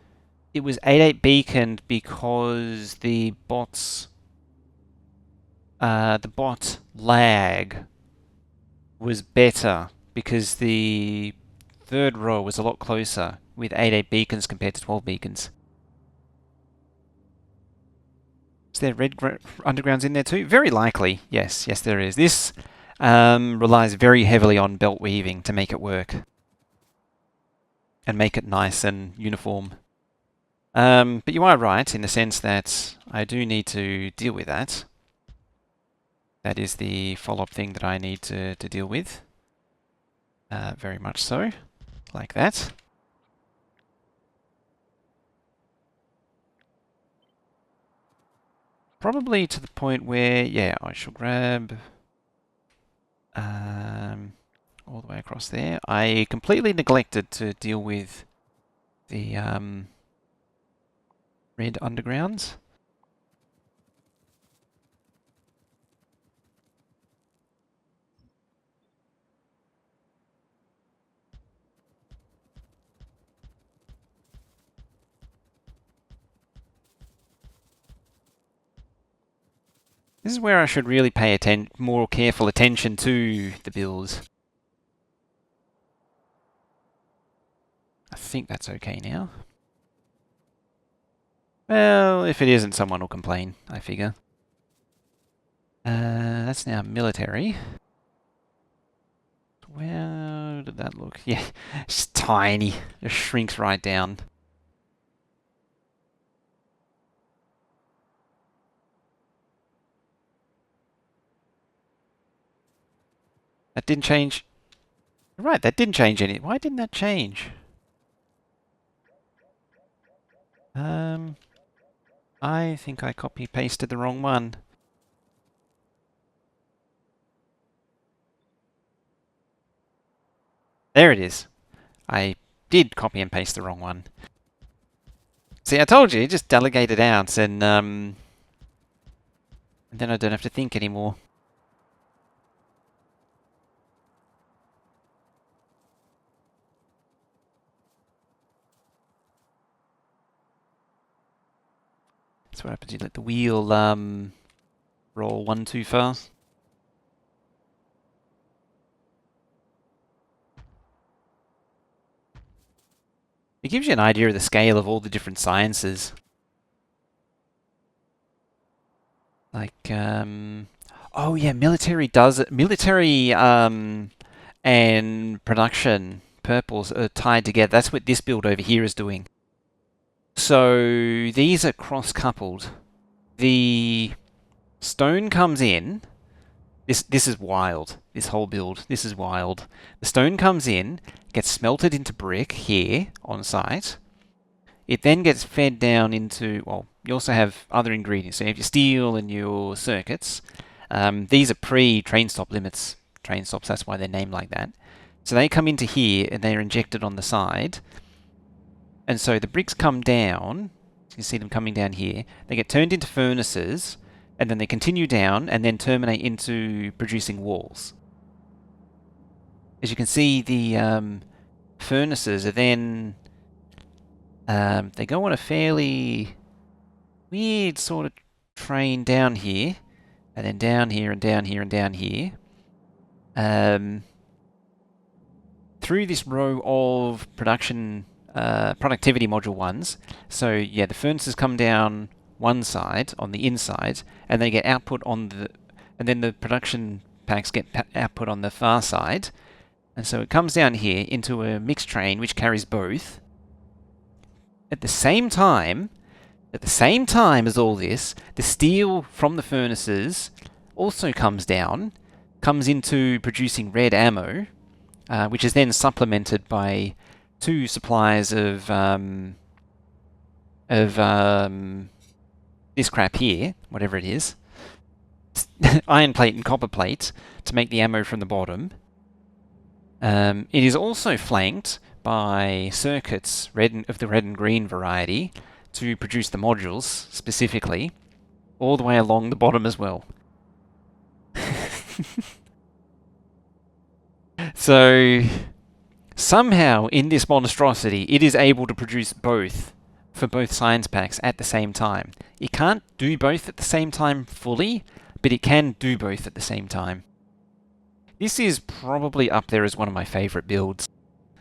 it was 8 beaconed because the bot lag was better because the third row was a lot closer with 8 beacons compared to 12 beacons. Is there red undergrounds in there too? Very likely, yes. Yes, there is. This relies very heavily on belt weaving to make it work. And make it nice and uniform. But you are right in the sense that I do need to deal with that. That is the follow-up thing that I need to deal with. Very much so. Like that. Probably to the point where, yeah, I shall grab all the way across there. I completely neglected to deal with the red undergrounds. This is where I should really pay more careful attention to the builds. I think that's okay now. Well, if it isn't, someone will complain, I figure. That's now military. Where did that look? Yeah, it's tiny. It shrinks right down. That didn't change. Right, that didn't change any. Why didn't that change? I think I copy-pasted the wrong one. There it is. I did copy and paste the wrong one. See, I told you, just delegate it out and then I don't have to think anymore. That's what happens. You let the wheel roll one too fast. It gives you an idea of the scale of all the different sciences. Like, oh yeah, military does it. Military and production purples are tied together. That's what this build over here is doing. So these are cross-coupled. The stone comes in. This is wild. This whole build. This is wild. The stone comes in, gets smelted into brick here on site. It then gets fed down into, well, you also have other ingredients. So you have your steel and your circuits. These are pre-train stop limits. Train stops, that's why they're named like that. So they come into here and they're injected on the side. And so the bricks come down. You can see them coming down here. They get turned into furnaces. And then they continue down and then terminate into producing walls. As you can see, the furnaces are then... they go on a fairly weird sort of train down here. And then down here and down here and down here. Through this row of production... productivity module ones. So yeah, the furnaces come down one side on the inside, and they get output on the, and then the production packs get output on the far side, and so it comes down here into a mixed train which carries both. At the same time as all this, the steel from the furnaces also comes down, comes into producing red ammo, which is then supplemented by 2 supplies of this crap here, whatever it is, iron plate and copper plate to make the ammo from the bottom. It is also flanked by circuits of the red and green variety to produce the modules specifically, all the way along the bottom as well. So somehow in this monstrosity it is able to produce both for both science packs at the same time. It can't do both at the same time fully, but it can do both at the same time. This is probably up there as one of my favorite builds.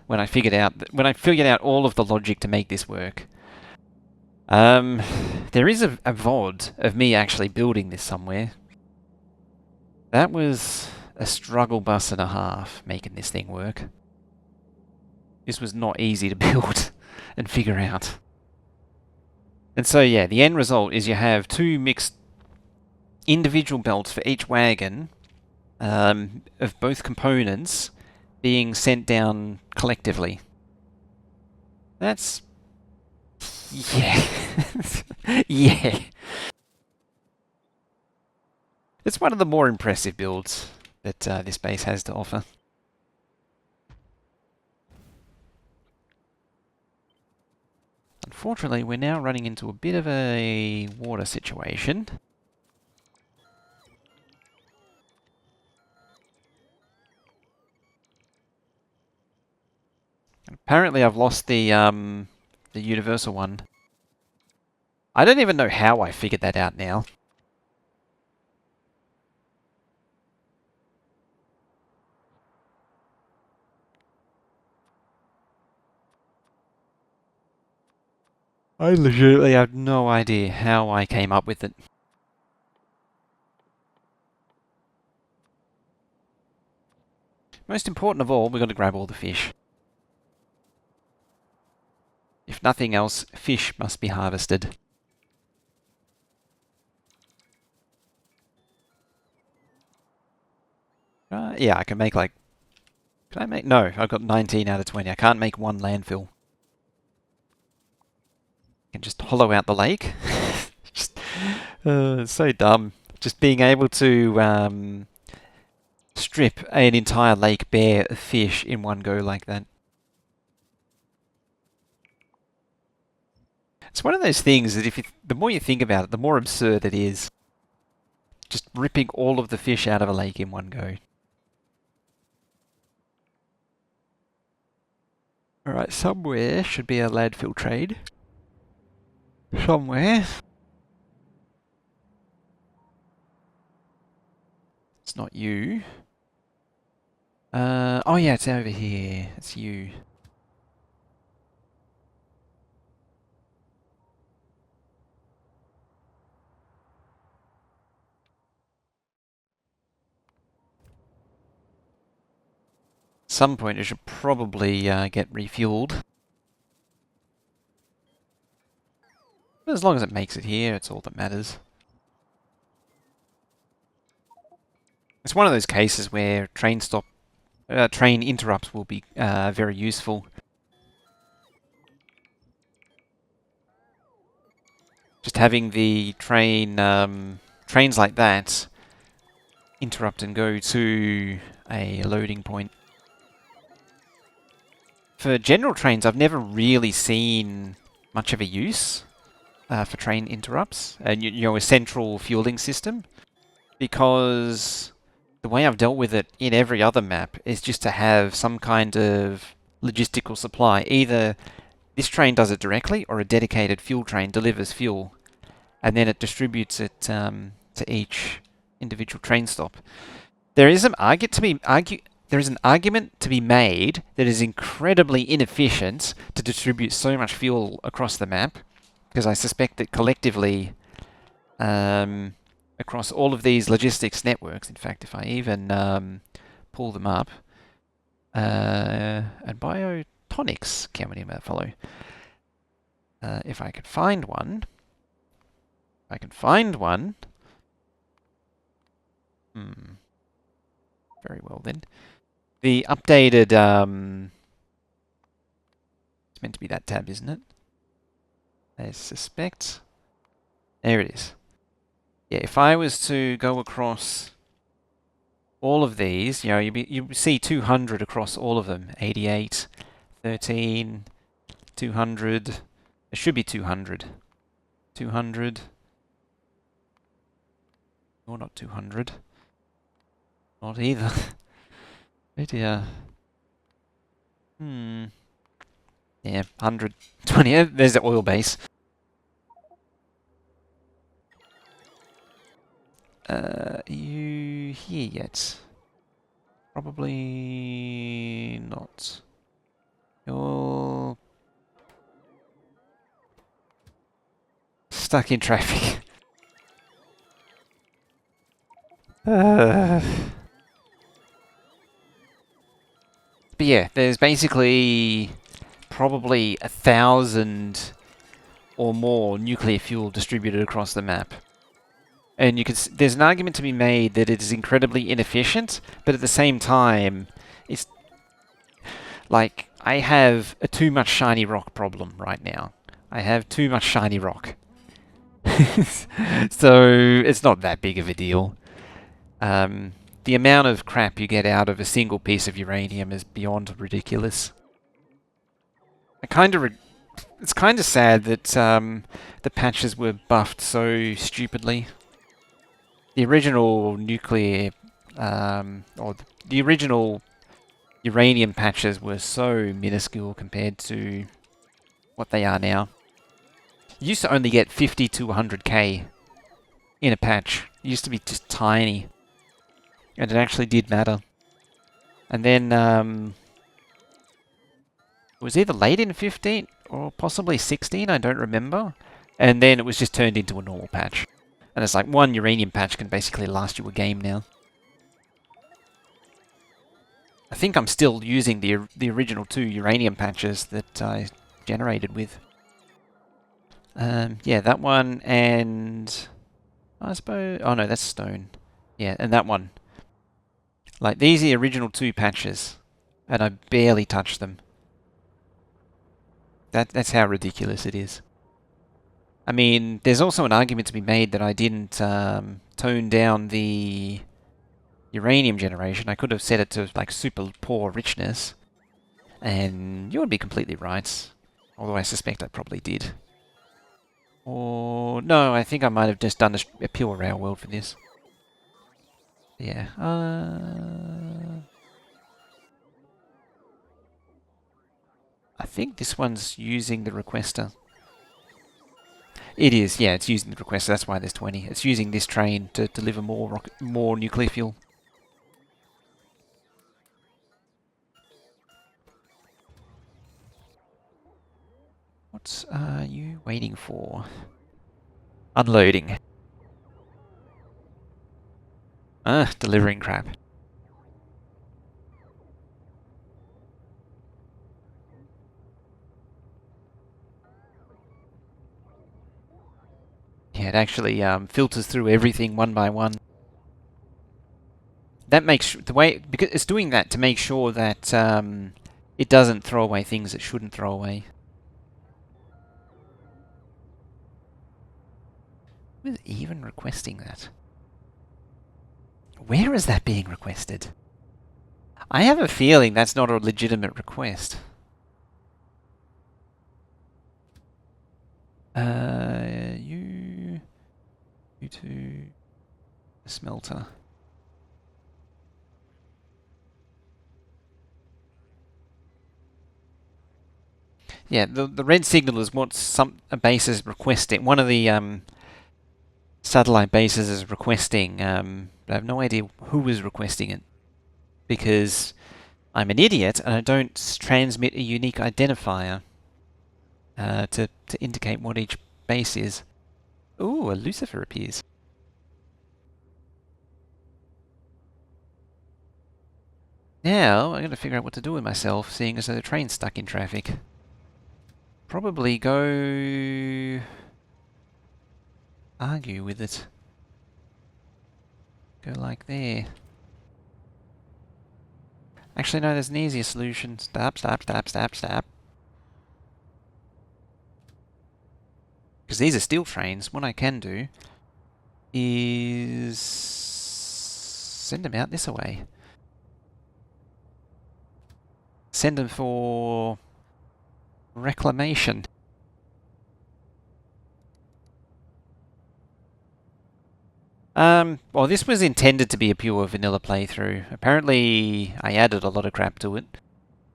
when I figured out all of the logic to make this work. There is a VOD of me actually building this somewhere. That was a struggle bus and a half making this thing work. This was not easy to build and figure out. And so yeah, the end result is you have two mixed individual belts for each wagon of both components being sent down collectively. That's... yeah. Yeah. It's one of the more impressive builds that this base has to offer. Unfortunately, we're now running into a bit of a water situation. Apparently I've lost the universal one. I don't even know how I figured that out now. I legitimately have no idea how I came up with it. Most important of all, we've got to grab all the fish. If nothing else, fish must be harvested. Yeah, I can make like... Can I make... No, I've got 19 out of 20. I can't make one landfill. I can just hollow out the lake. Just, it's so dumb. Just being able to strip an entire lake bare of fish in one go like that. It's one of those things that the more you think about it, the more absurd it is. Just ripping all of the fish out of a lake in one go. Alright, somewhere should be a landfill trade. Somewhere. It's not you. Oh yeah, it's over here. It's you. At some point it should probably get refueled. But as long as it makes it here, it's all that matters. It's one of those cases where train interrupts will be very useful. Just having the trains like that interrupt and go to a loading point. For general trains, I've never really seen much of a use for train interrupts and a central fueling system, because the way I've dealt with it in every other map is just to have some kind of logistical supply. Either this train does it directly, or a dedicated fuel train delivers fuel, and then it distributes it to each individual train stop. There is an argument to be made that is incredibly inefficient to distribute so much fuel across the map, because I suspect that collectively, across all of these logistics networks, in fact, if I even pull them up, and biotonics, can we follow? If I could find one. Very well then. The updated, it's meant to be that tab, isn't it? I suspect. There it is. Yeah, if I was to go across all of these, you see 200 across all of them. 88, 13, 200. It should be 200. 200. Or not 200. Not either. Oh dear. Yeah, 120. There's the oil base. Are you here yet? Probably not. stuck in traffic. But yeah, there's basically probably 1,000 or more nuclear fuel distributed across the map. And you can there's an argument to be made that it is incredibly inefficient, but at the same time, it's like I have a too much shiny rock problem right now. I have too much shiny rock. So it's not that big of a deal. The amount of crap you get out of a single piece of uranium is beyond ridiculous. It's kind of sad that the patches were buffed so stupidly. The original nuclear, or the original uranium patches were so minuscule compared to what they are now. You used to only get 50 to 100k in a patch. It used to be just tiny. And it actually did matter. And then, it was either late in 15 or possibly 16, I don't remember. And then it was just turned into a normal patch. And it's like one uranium patch can basically last you a game now. I think I'm still using the original 2 uranium patches that I generated with. Yeah, that one and I suppose... Oh no, that's stone. Yeah, and that one. Like, these are the original 2 patches, and I barely touched them. That's how ridiculous it is. I mean, there's also an argument to be made that I didn't tone down the uranium generation. I could have set it to, like, super poor richness, and you would be completely right. Although I suspect I probably did. Or... no, I think I might have just done a pure rail world for this. Yeah. I think this one's using the requester. It is, yeah, it's using the requester, that's why there's 20. It's using this train to deliver more nuclear fuel. What are you waiting for? Unloading. Delivering crap. Yeah, it actually filters through everything one by one. That makes because it's doing that to make sure that it doesn't throw away things it shouldn't throw away. Who is even requesting that? Where is that being requested? I have a feeling that's not a legitimate request. You to the smelter. Yeah, the red signal is what a base is requesting. One of the satellite bases is requesting. But I have no idea who is requesting it, because I'm an idiot and I don't transmit a unique identifier to indicate what each base is. Ooh, a Lucifer appears. Now, I'm going to figure out what to do with myself, seeing as though the train's stuck in traffic. Probably go... argue with it. Go like there. Actually, no, there's an easier solution. Stop. Because these are steel trains. What I can do is send them out this way. Send them for reclamation. Well, this was intended to be a pure vanilla playthrough. Apparently, I added a lot of crap to it,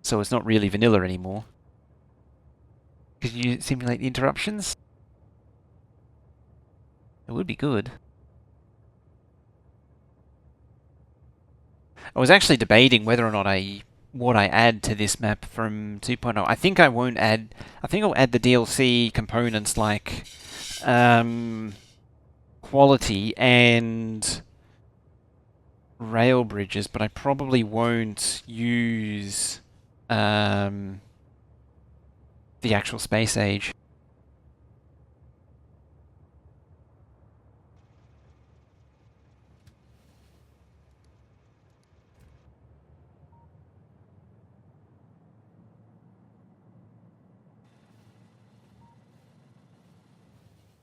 so it's not really vanilla anymore. Could you simulate the interruptions? It would be good. I was actually debating whether or not what I add to this map from 2.0. I think I won't add... I think I'll add the DLC components like quality and rail bridges, but I probably won't use the actual space age.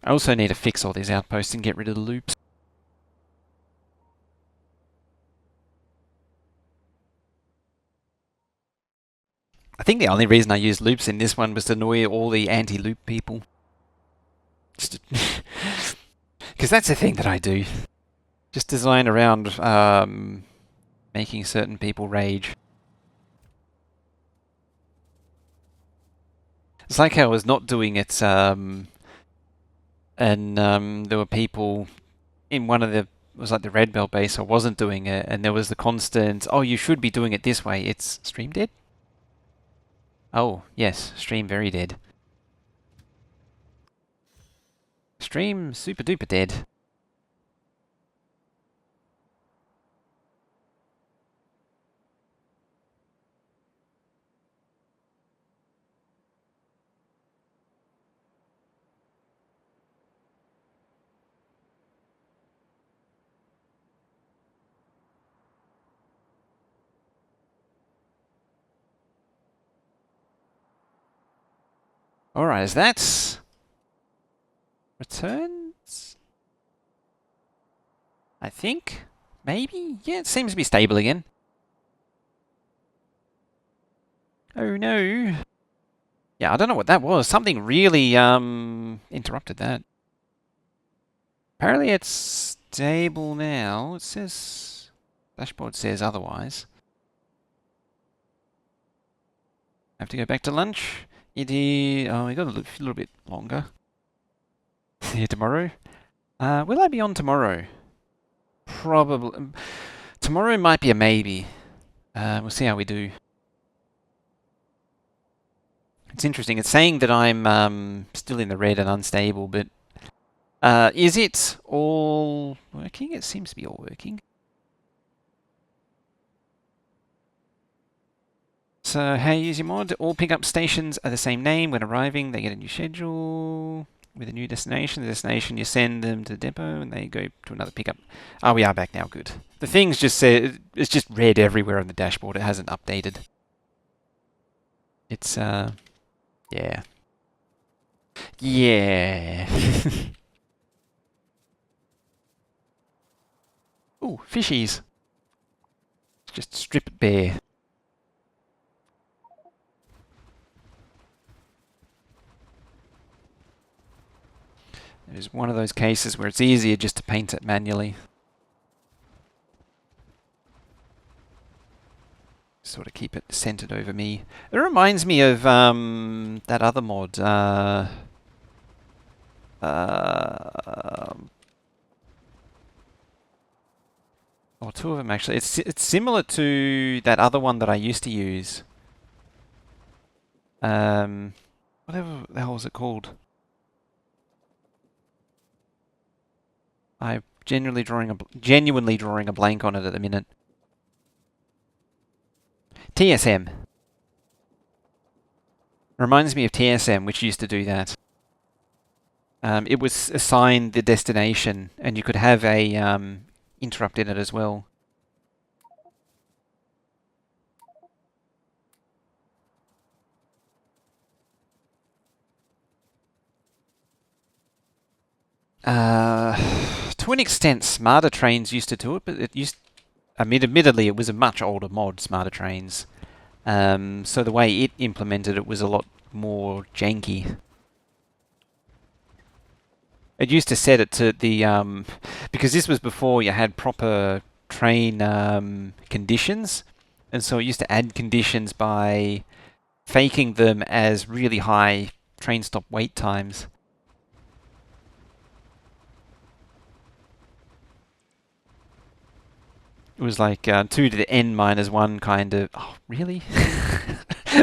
I also need to fix all these outposts and get rid of the loops. I think the only reason I used loops in this one was to annoy all the anti-loop people. Just because that's the thing that I do. Just design around making certain people rage. It's like how I was not doing it, and there were people in one of the, it was like the Red Belt base, I wasn't doing it, and there was the constant, oh, you should be doing it this way. It's stream dead? Oh, yes, stream very dead. Stream super duper dead. Alright, is that returns? I think? Maybe? Yeah, it seems to be stable again. Oh no. Yeah, I don't know what that was. Something really interrupted that. Apparently it's stable now. It says, dashboard says otherwise. Have to go back to lunch. It is, oh, we got a little bit longer. See you tomorrow. Will I be on tomorrow? Probably. Tomorrow might be a maybe. We'll see how we do. It's interesting. It's saying that I'm still in the red and unstable, but is it all working? It seems to be all working. So how you use your mod? All pickup stations are the same name. When arriving, they get a new schedule with a new destination. The destination, you send them to the depot and they go to another pickup. Oh, we are back now. Good. The things just say, it's just red everywhere on the dashboard. It hasn't updated. It's, yeah. Yeah. Ooh, fishies. Just strip it bare. It's one of those cases where it's easier just to paint it manually. Sort of keep it centered over me. It reminds me of that other mod. Or two of them actually. It's similar to that other one that I used to use. Whatever the hell was it called? I'm genuinely drawing a blank on it at the minute. TSM. Reminds me of TSM, which used to do that. It was assigned the destination, and you could have a interrupt in it as well. To an extent, Smarter Trains used to do it, but admittedly, it was a much older mod, Smarter Trains. So the way it implemented it was a lot more janky. It used to set it to the because this was before you had proper train conditions, and so it used to add conditions by faking them as really high train stop wait times. It was like 2 to the n minus 1 kind of... Oh, really?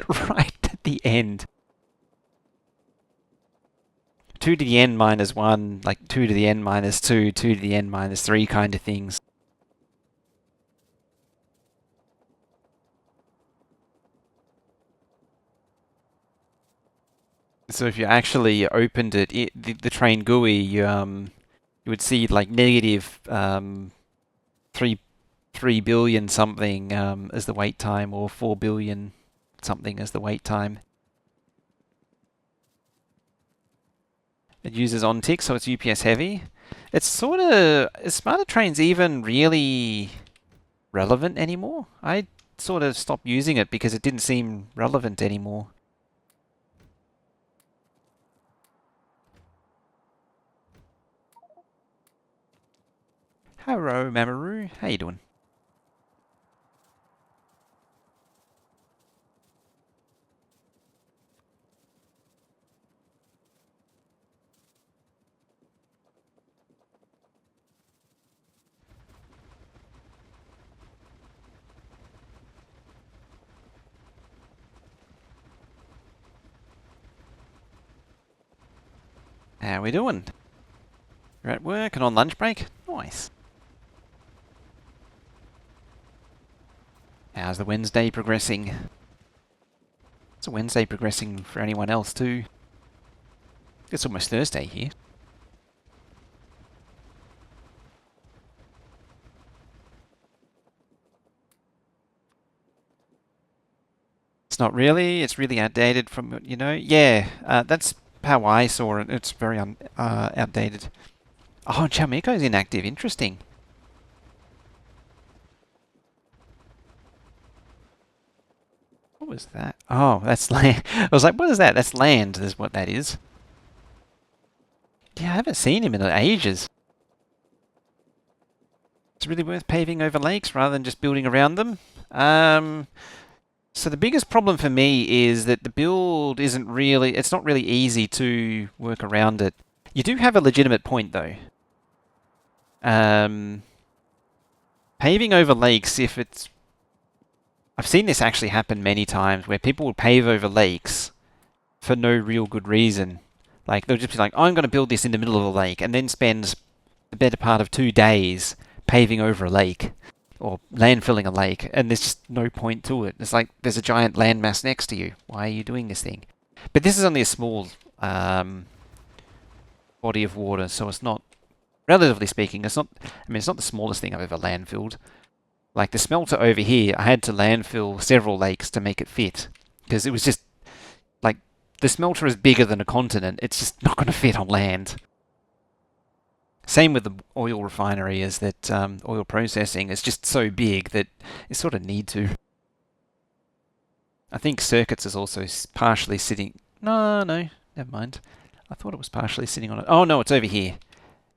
Right at the end. 2 to the n minus 1, like 2 to the n minus 2, 2 to the n minus 3 kind of things. So if you actually opened the train GUI, you would see like negative 3 billion something as the wait time, or 4 billion something as the wait time. It uses OnTick, so it's UPS heavy. It's sort of, is Smarter Trains even really relevant anymore? I sort of stopped using it because it didn't seem relevant anymore. Hello, Mamoru. How you doing? How we doing? You're at work and on lunch break? Nice. How's the Wednesday progressing? It's a Wednesday progressing for anyone else too. It's almost Thursday here. It's not really. It's really outdated from, you know. Yeah, that's how I saw it. It's very outdated. Oh, Chalmeco's inactive. Interesting. What was that? Oh, that's land. I was like, what is that? That's land, is what that is. Yeah, I haven't seen him in ages. It's really worth paving over lakes rather than just building around them. So the biggest problem for me is that the build isn't really, it's not really easy to work around it. You do have a legitimate point though. Paving over lakes, if it's... I've seen this actually happen many times where people will pave over lakes for no real good reason. Like, they'll just be like, I'm going to build this in the middle of a lake, and then spend the better part of 2 days paving over a lake or landfilling a lake, and there's just no point to it. It's like there's a giant landmass next to you. Why are you doing this thing? But this is only a small body of water, so it's not, relatively speaking, it's not, I mean, it's not the smallest thing I've ever landfilled. Like the smelter over here, I had to landfill several lakes to make it fit, because it was just, like, the smelter is bigger than a continent. It's just not going to fit on land. Same with the oil refinery, is that oil processing is just so big that you sort of need to. I think circuits is also partially sitting... No, never mind. I thought it was partially sitting on it. Oh no, it's over here.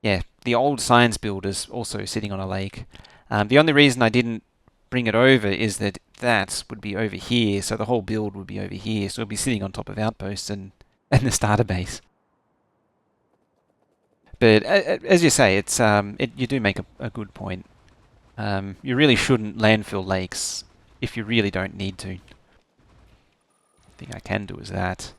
Yeah, the old science build is also sitting on a lake. The only reason I didn't bring it over is that that would be over here, so the whole build would be over here, so it would be sitting on top of outposts and the starter base. But as you say, it's you do make a good point. You really shouldn't landfill lakes if you really don't need to. Thing I can do is that.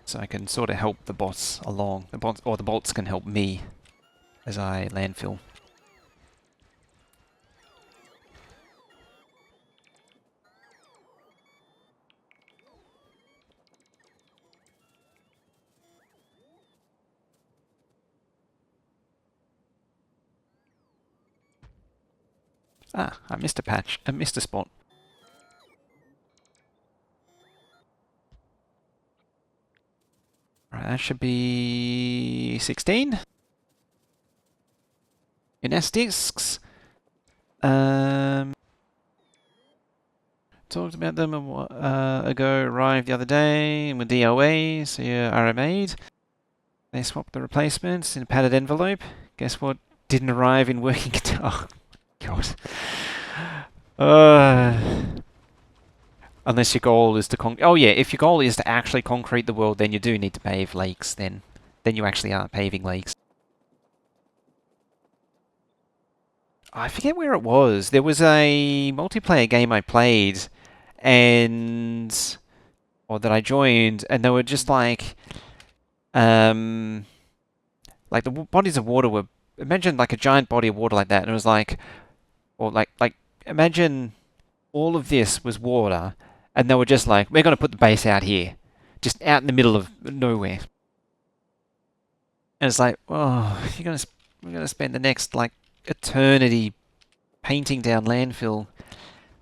So I can sort of help the bots along. The bots, or the bots can help me as I landfill. Ah, I missed a patch. I missed a spot. Right, that should be 16. NS discs. Talked about them ago. Arrived the other day with DOA, so you're RMA'd. They swapped the replacements in a padded envelope. Guess what? Didn't arrive in working... Oh, God. Unless your goal is to oh yeah, if your goal is to actually concrete the world, then you do need to pave lakes. Then you actually are paving lakes. I forget where it was. There was a multiplayer game I played, and or that I joined, and they were just like the bodies of water were, imagine like a giant body of water like that, and it was like, or like imagine all of this was water, and they were just like, we're going to put the base out here, just out in the middle of nowhere. And it's like, oh, we're gonna spend the next like eternity painting down landfill,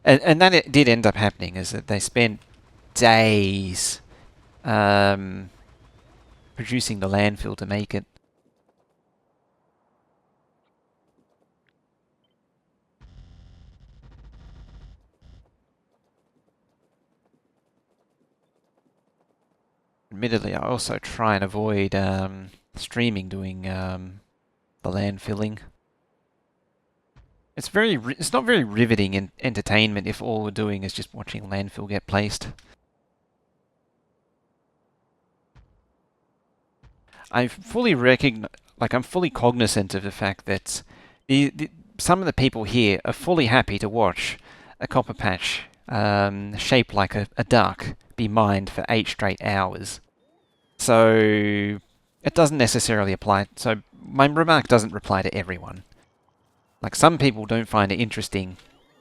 and that it did end up happening, is that they spent days producing the landfill to make it. Admittedly, I also try and avoid streaming doing the landfilling. It's not very riveting in entertainment if all we're doing is just watching landfill get placed. I fully I'm fully cognizant of the fact that some of the people here are fully happy to watch a copper patch shaped like a duck be mined for 8 straight hours. So it doesn't necessarily apply. So my remark doesn't apply to everyone. Like, some people don't find it interesting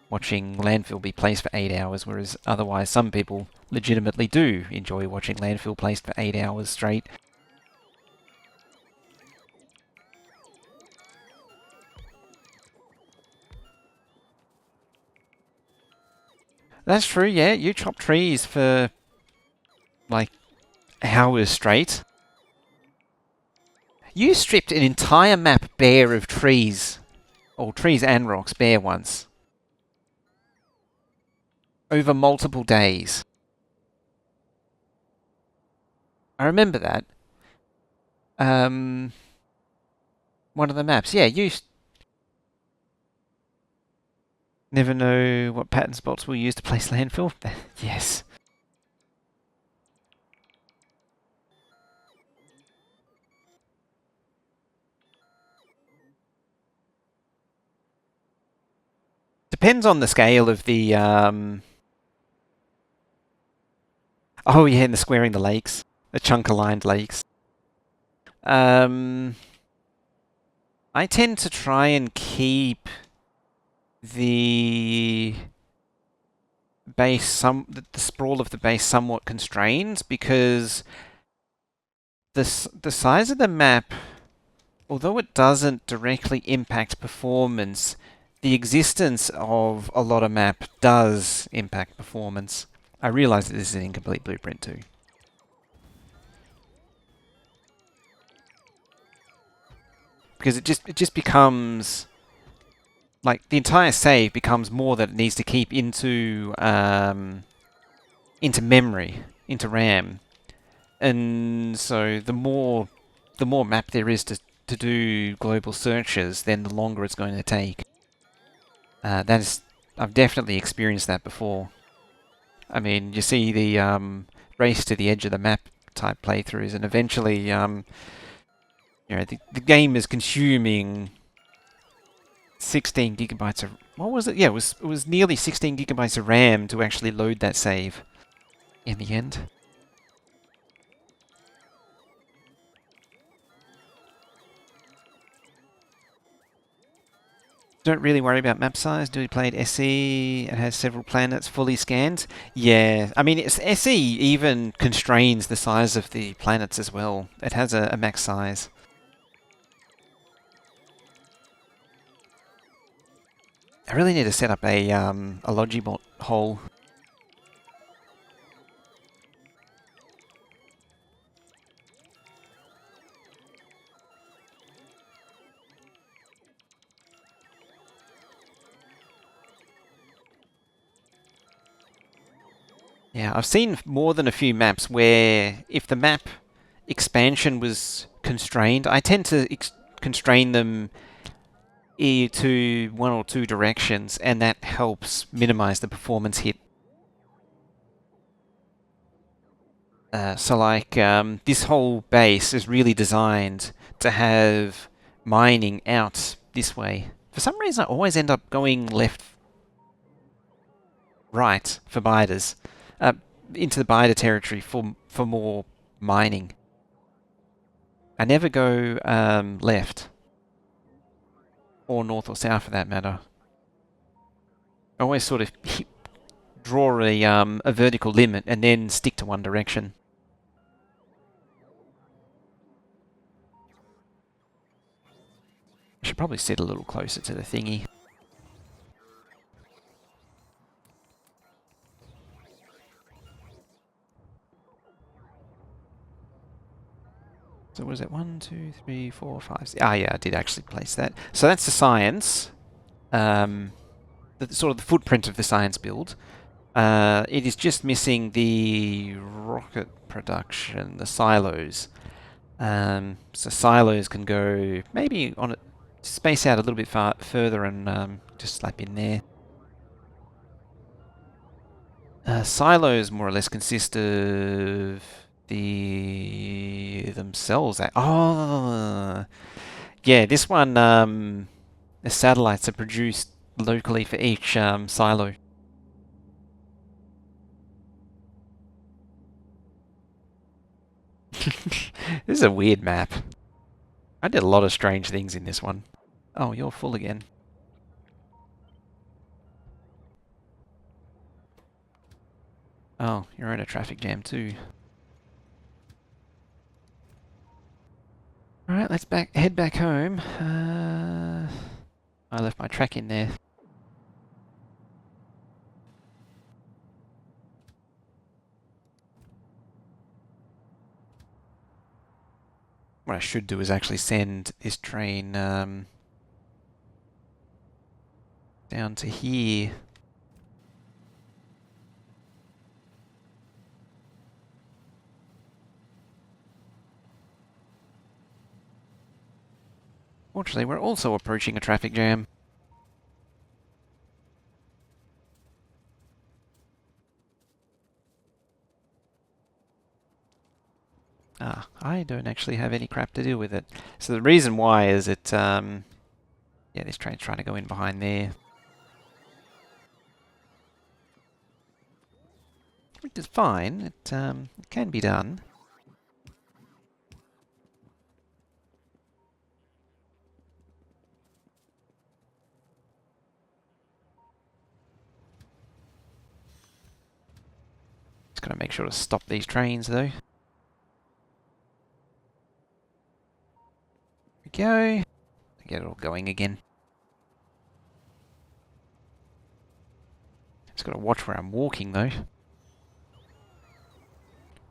watching landfill be placed for 8 hours, whereas otherwise some people legitimately do enjoy watching landfill placed for 8 hours straight. That's true, yeah. You chop trees for like hours straight. You stripped an entire map bare of trees, or trees and rocks bare once, over multiple days. I remember that. One of the maps. Yeah, never know what pattern spots we'll use to place landfill. Yes. Depends on the scale of the oh yeah, and the squaring the lakes. The chunk-aligned lakes. I tend to try and keep the the sprawl of the base somewhat constrained, because the size of the map, although it doesn't directly impact performance, the existence of a lot of map does impact performance. I realise that this is an incomplete blueprint too. Because it just becomes like the entire save becomes more that it needs to keep into memory, into RAM, and so the more map there is to do global searches, then the longer it's going to take. I've definitely experienced that before. I mean, you see the race to the edge of the map type playthroughs, and eventually, the game is consuming 16 gigabytes of... What was it? Yeah, it was nearly 16 gigabytes of RAM to actually load that save in the end. Don't really worry about map size. Do we play at SE? It has several planets fully scanned. Yeah, I mean, SE even constrains the size of the planets as well. It has a max size. I really need to set up a Logibot hole. Yeah, I've seen more than a few maps where if the map expansion was constrained, I tend to constrain them to one or two directions, and that helps minimize the performance hit. So like, this whole base is really designed to have mining out this way. For some reason, I always end up going right for biters. into the biter territory for more mining. I never go left, or north or south for that matter. I always sort of draw a vertical limit and then stick to one direction. I should probably sit a little closer to the thingy. So was it 1, 2, 3, 4, 5, 6? Ah, yeah, I did actually place that. So that's the science. Sort of the footprint of the science build. It is just missing the rocket production, the silos. So silos can go maybe on it, space out a little bit further and just slap in there. Silos more or less consist of themselves. Oh, yeah. This one, the satellites are produced locally for each silo. This is a weird map. I did a lot of strange things in this one. Oh, you're full again. Oh, you're in a traffic jam too. Alright, let's head back home. I left my track in there. What I should do is actually send this train down to here. Fortunately, we're also approaching a traffic jam. Ah, I don't actually have any crap to do with it. So the reason why is it, yeah, this train's trying to go in behind there. Which is fine, it can be done. Just gotta make sure to stop these trains though. Here we go. Get it all going again. Just gotta watch where I'm walking though.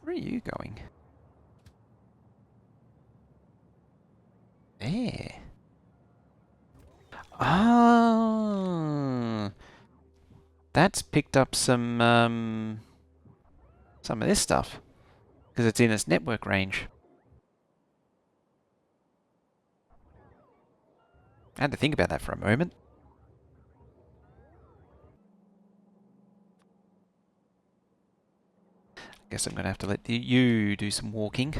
Where are you going? There. Ah, that's picked up some of this stuff because it's in its network range. I had to think about that for a moment. Guess I'm gonna have to let you do some walking.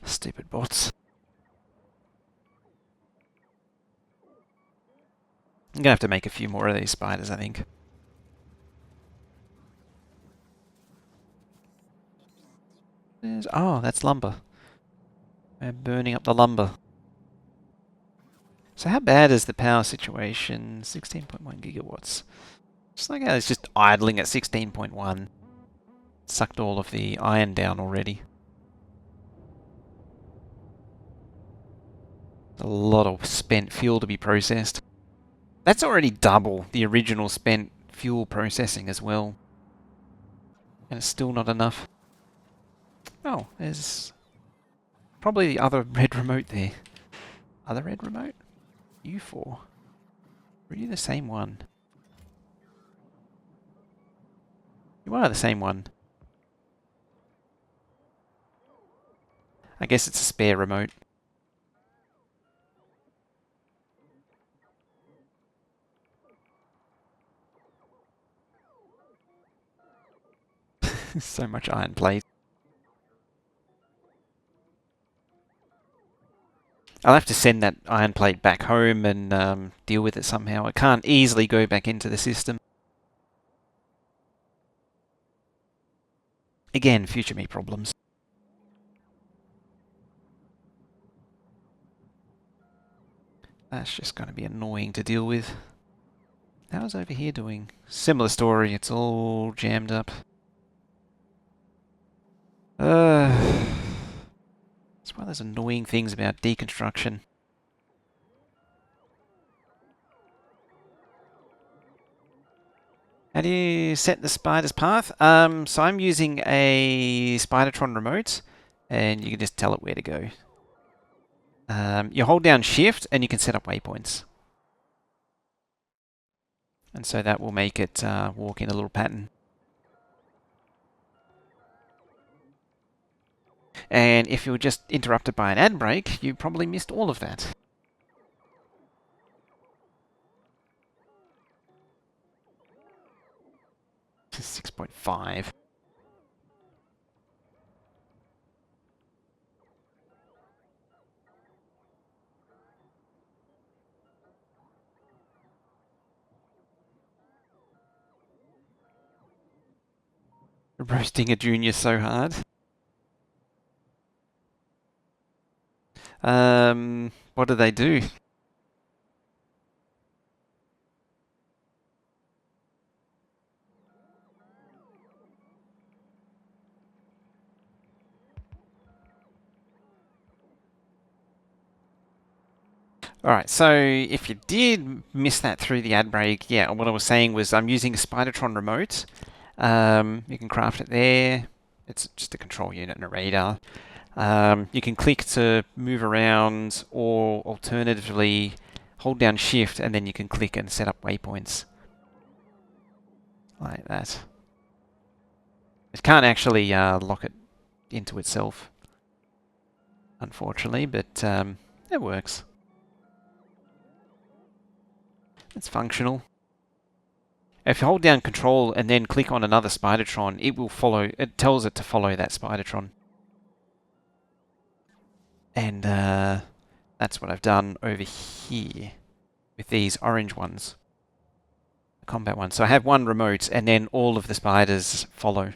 Stupid bots. I'm gonna have to make a few more of these spiders, I think. Oh, that's lumber. We're burning up the lumber. So how bad is the power situation? 16.1 gigawatts. Just like how it's just idling at 16.1. Sucked all of the iron down already. A lot of spent fuel to be processed. That's already double the original spent fuel processing as well. And it's still not enough. Oh, there's probably the other red remote there. Other red remote? You four. Are you the same one? You are the same one. I guess it's a spare remote. So much iron plate. I'll have to send that iron plate back home and deal with it somehow. I can't easily go back into the system. Again, future me problems. That's just going to be annoying to deal with. How's over here doing? Similar story, it's all jammed up. That's one of those annoying things about deconstruction. How do you set the spider's path? So I'm using a Spidertron remote, and you can just tell it where to go. You hold down Shift, and you can set up waypoints. And so that will make it walk in a little pattern. And if you were just interrupted by an ad break, you probably missed all of that. This is 6.5. Roasting a junior so hard. What do they do? Alright, so if you did miss that through the ad break, yeah, what I was saying was I'm using a Spidertron remote. You can craft it there. It's just a control unit and a radar. You can click to move around, or alternatively hold down Shift and then you can click and set up waypoints. Like that. It can't actually lock it into itself, unfortunately, but it works. It's functional. If you hold down Control and then click on another Spidertron, it will follow. It tells it to follow that Spidertron. And that's what I've done over here with these orange ones, the combat ones. So I have one remote, and then all of the spiders follow.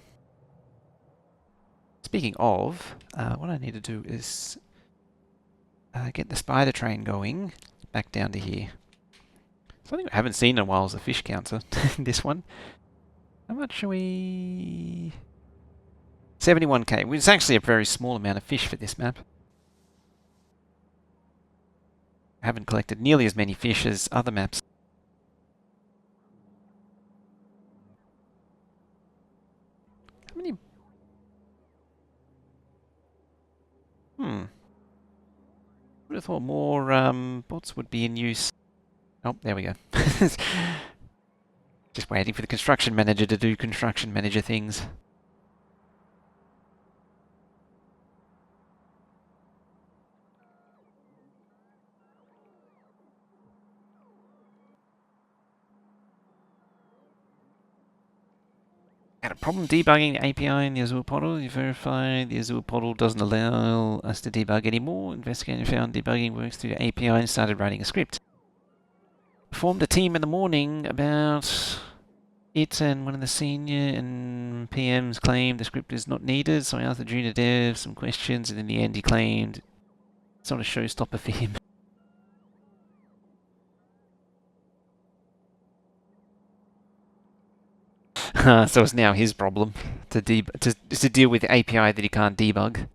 Speaking of, what I need to do is get the spider train going back down to here. Something I haven't seen in a while is the fish counter. This one. How much are we? 71k. It's actually a very small amount of fish for this map. I haven't collected nearly as many fish as other maps. How many? Would have thought more bots would be in use. Oh, there we go. Just waiting for the construction manager to do construction manager things. Had a problem debugging the API in the Azure portal. You verify the Azure portal doesn't allow us to debug anymore. Investigating found debugging works through the API and started writing a script. Formed a team in the morning about it, and one of the senior and PMs claimed the script is not needed, so I asked the junior dev some questions, and in the end he claimed it's not a showstopper for him. So it's now his problem to deal with the API that he can't debug.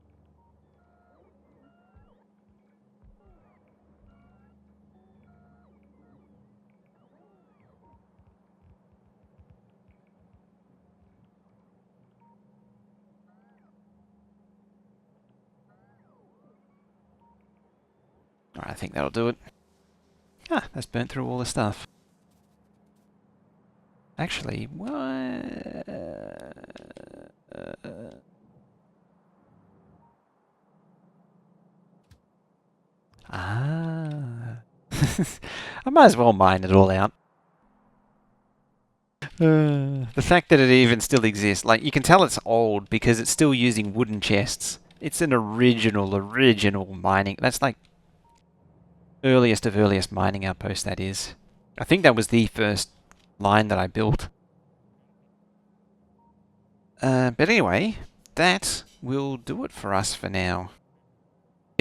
Alright, I think that'll do it. Ah, that's burnt through all the stuff. Actually, what? I might as well mine it all out. The fact that it even still exists, like, you can tell it's old because it's still using wooden chests. It's an original mining. That's like Earliest of earliest mining outpost, that is. I think that was the first line that I built. But anyway, that will do it for us for now.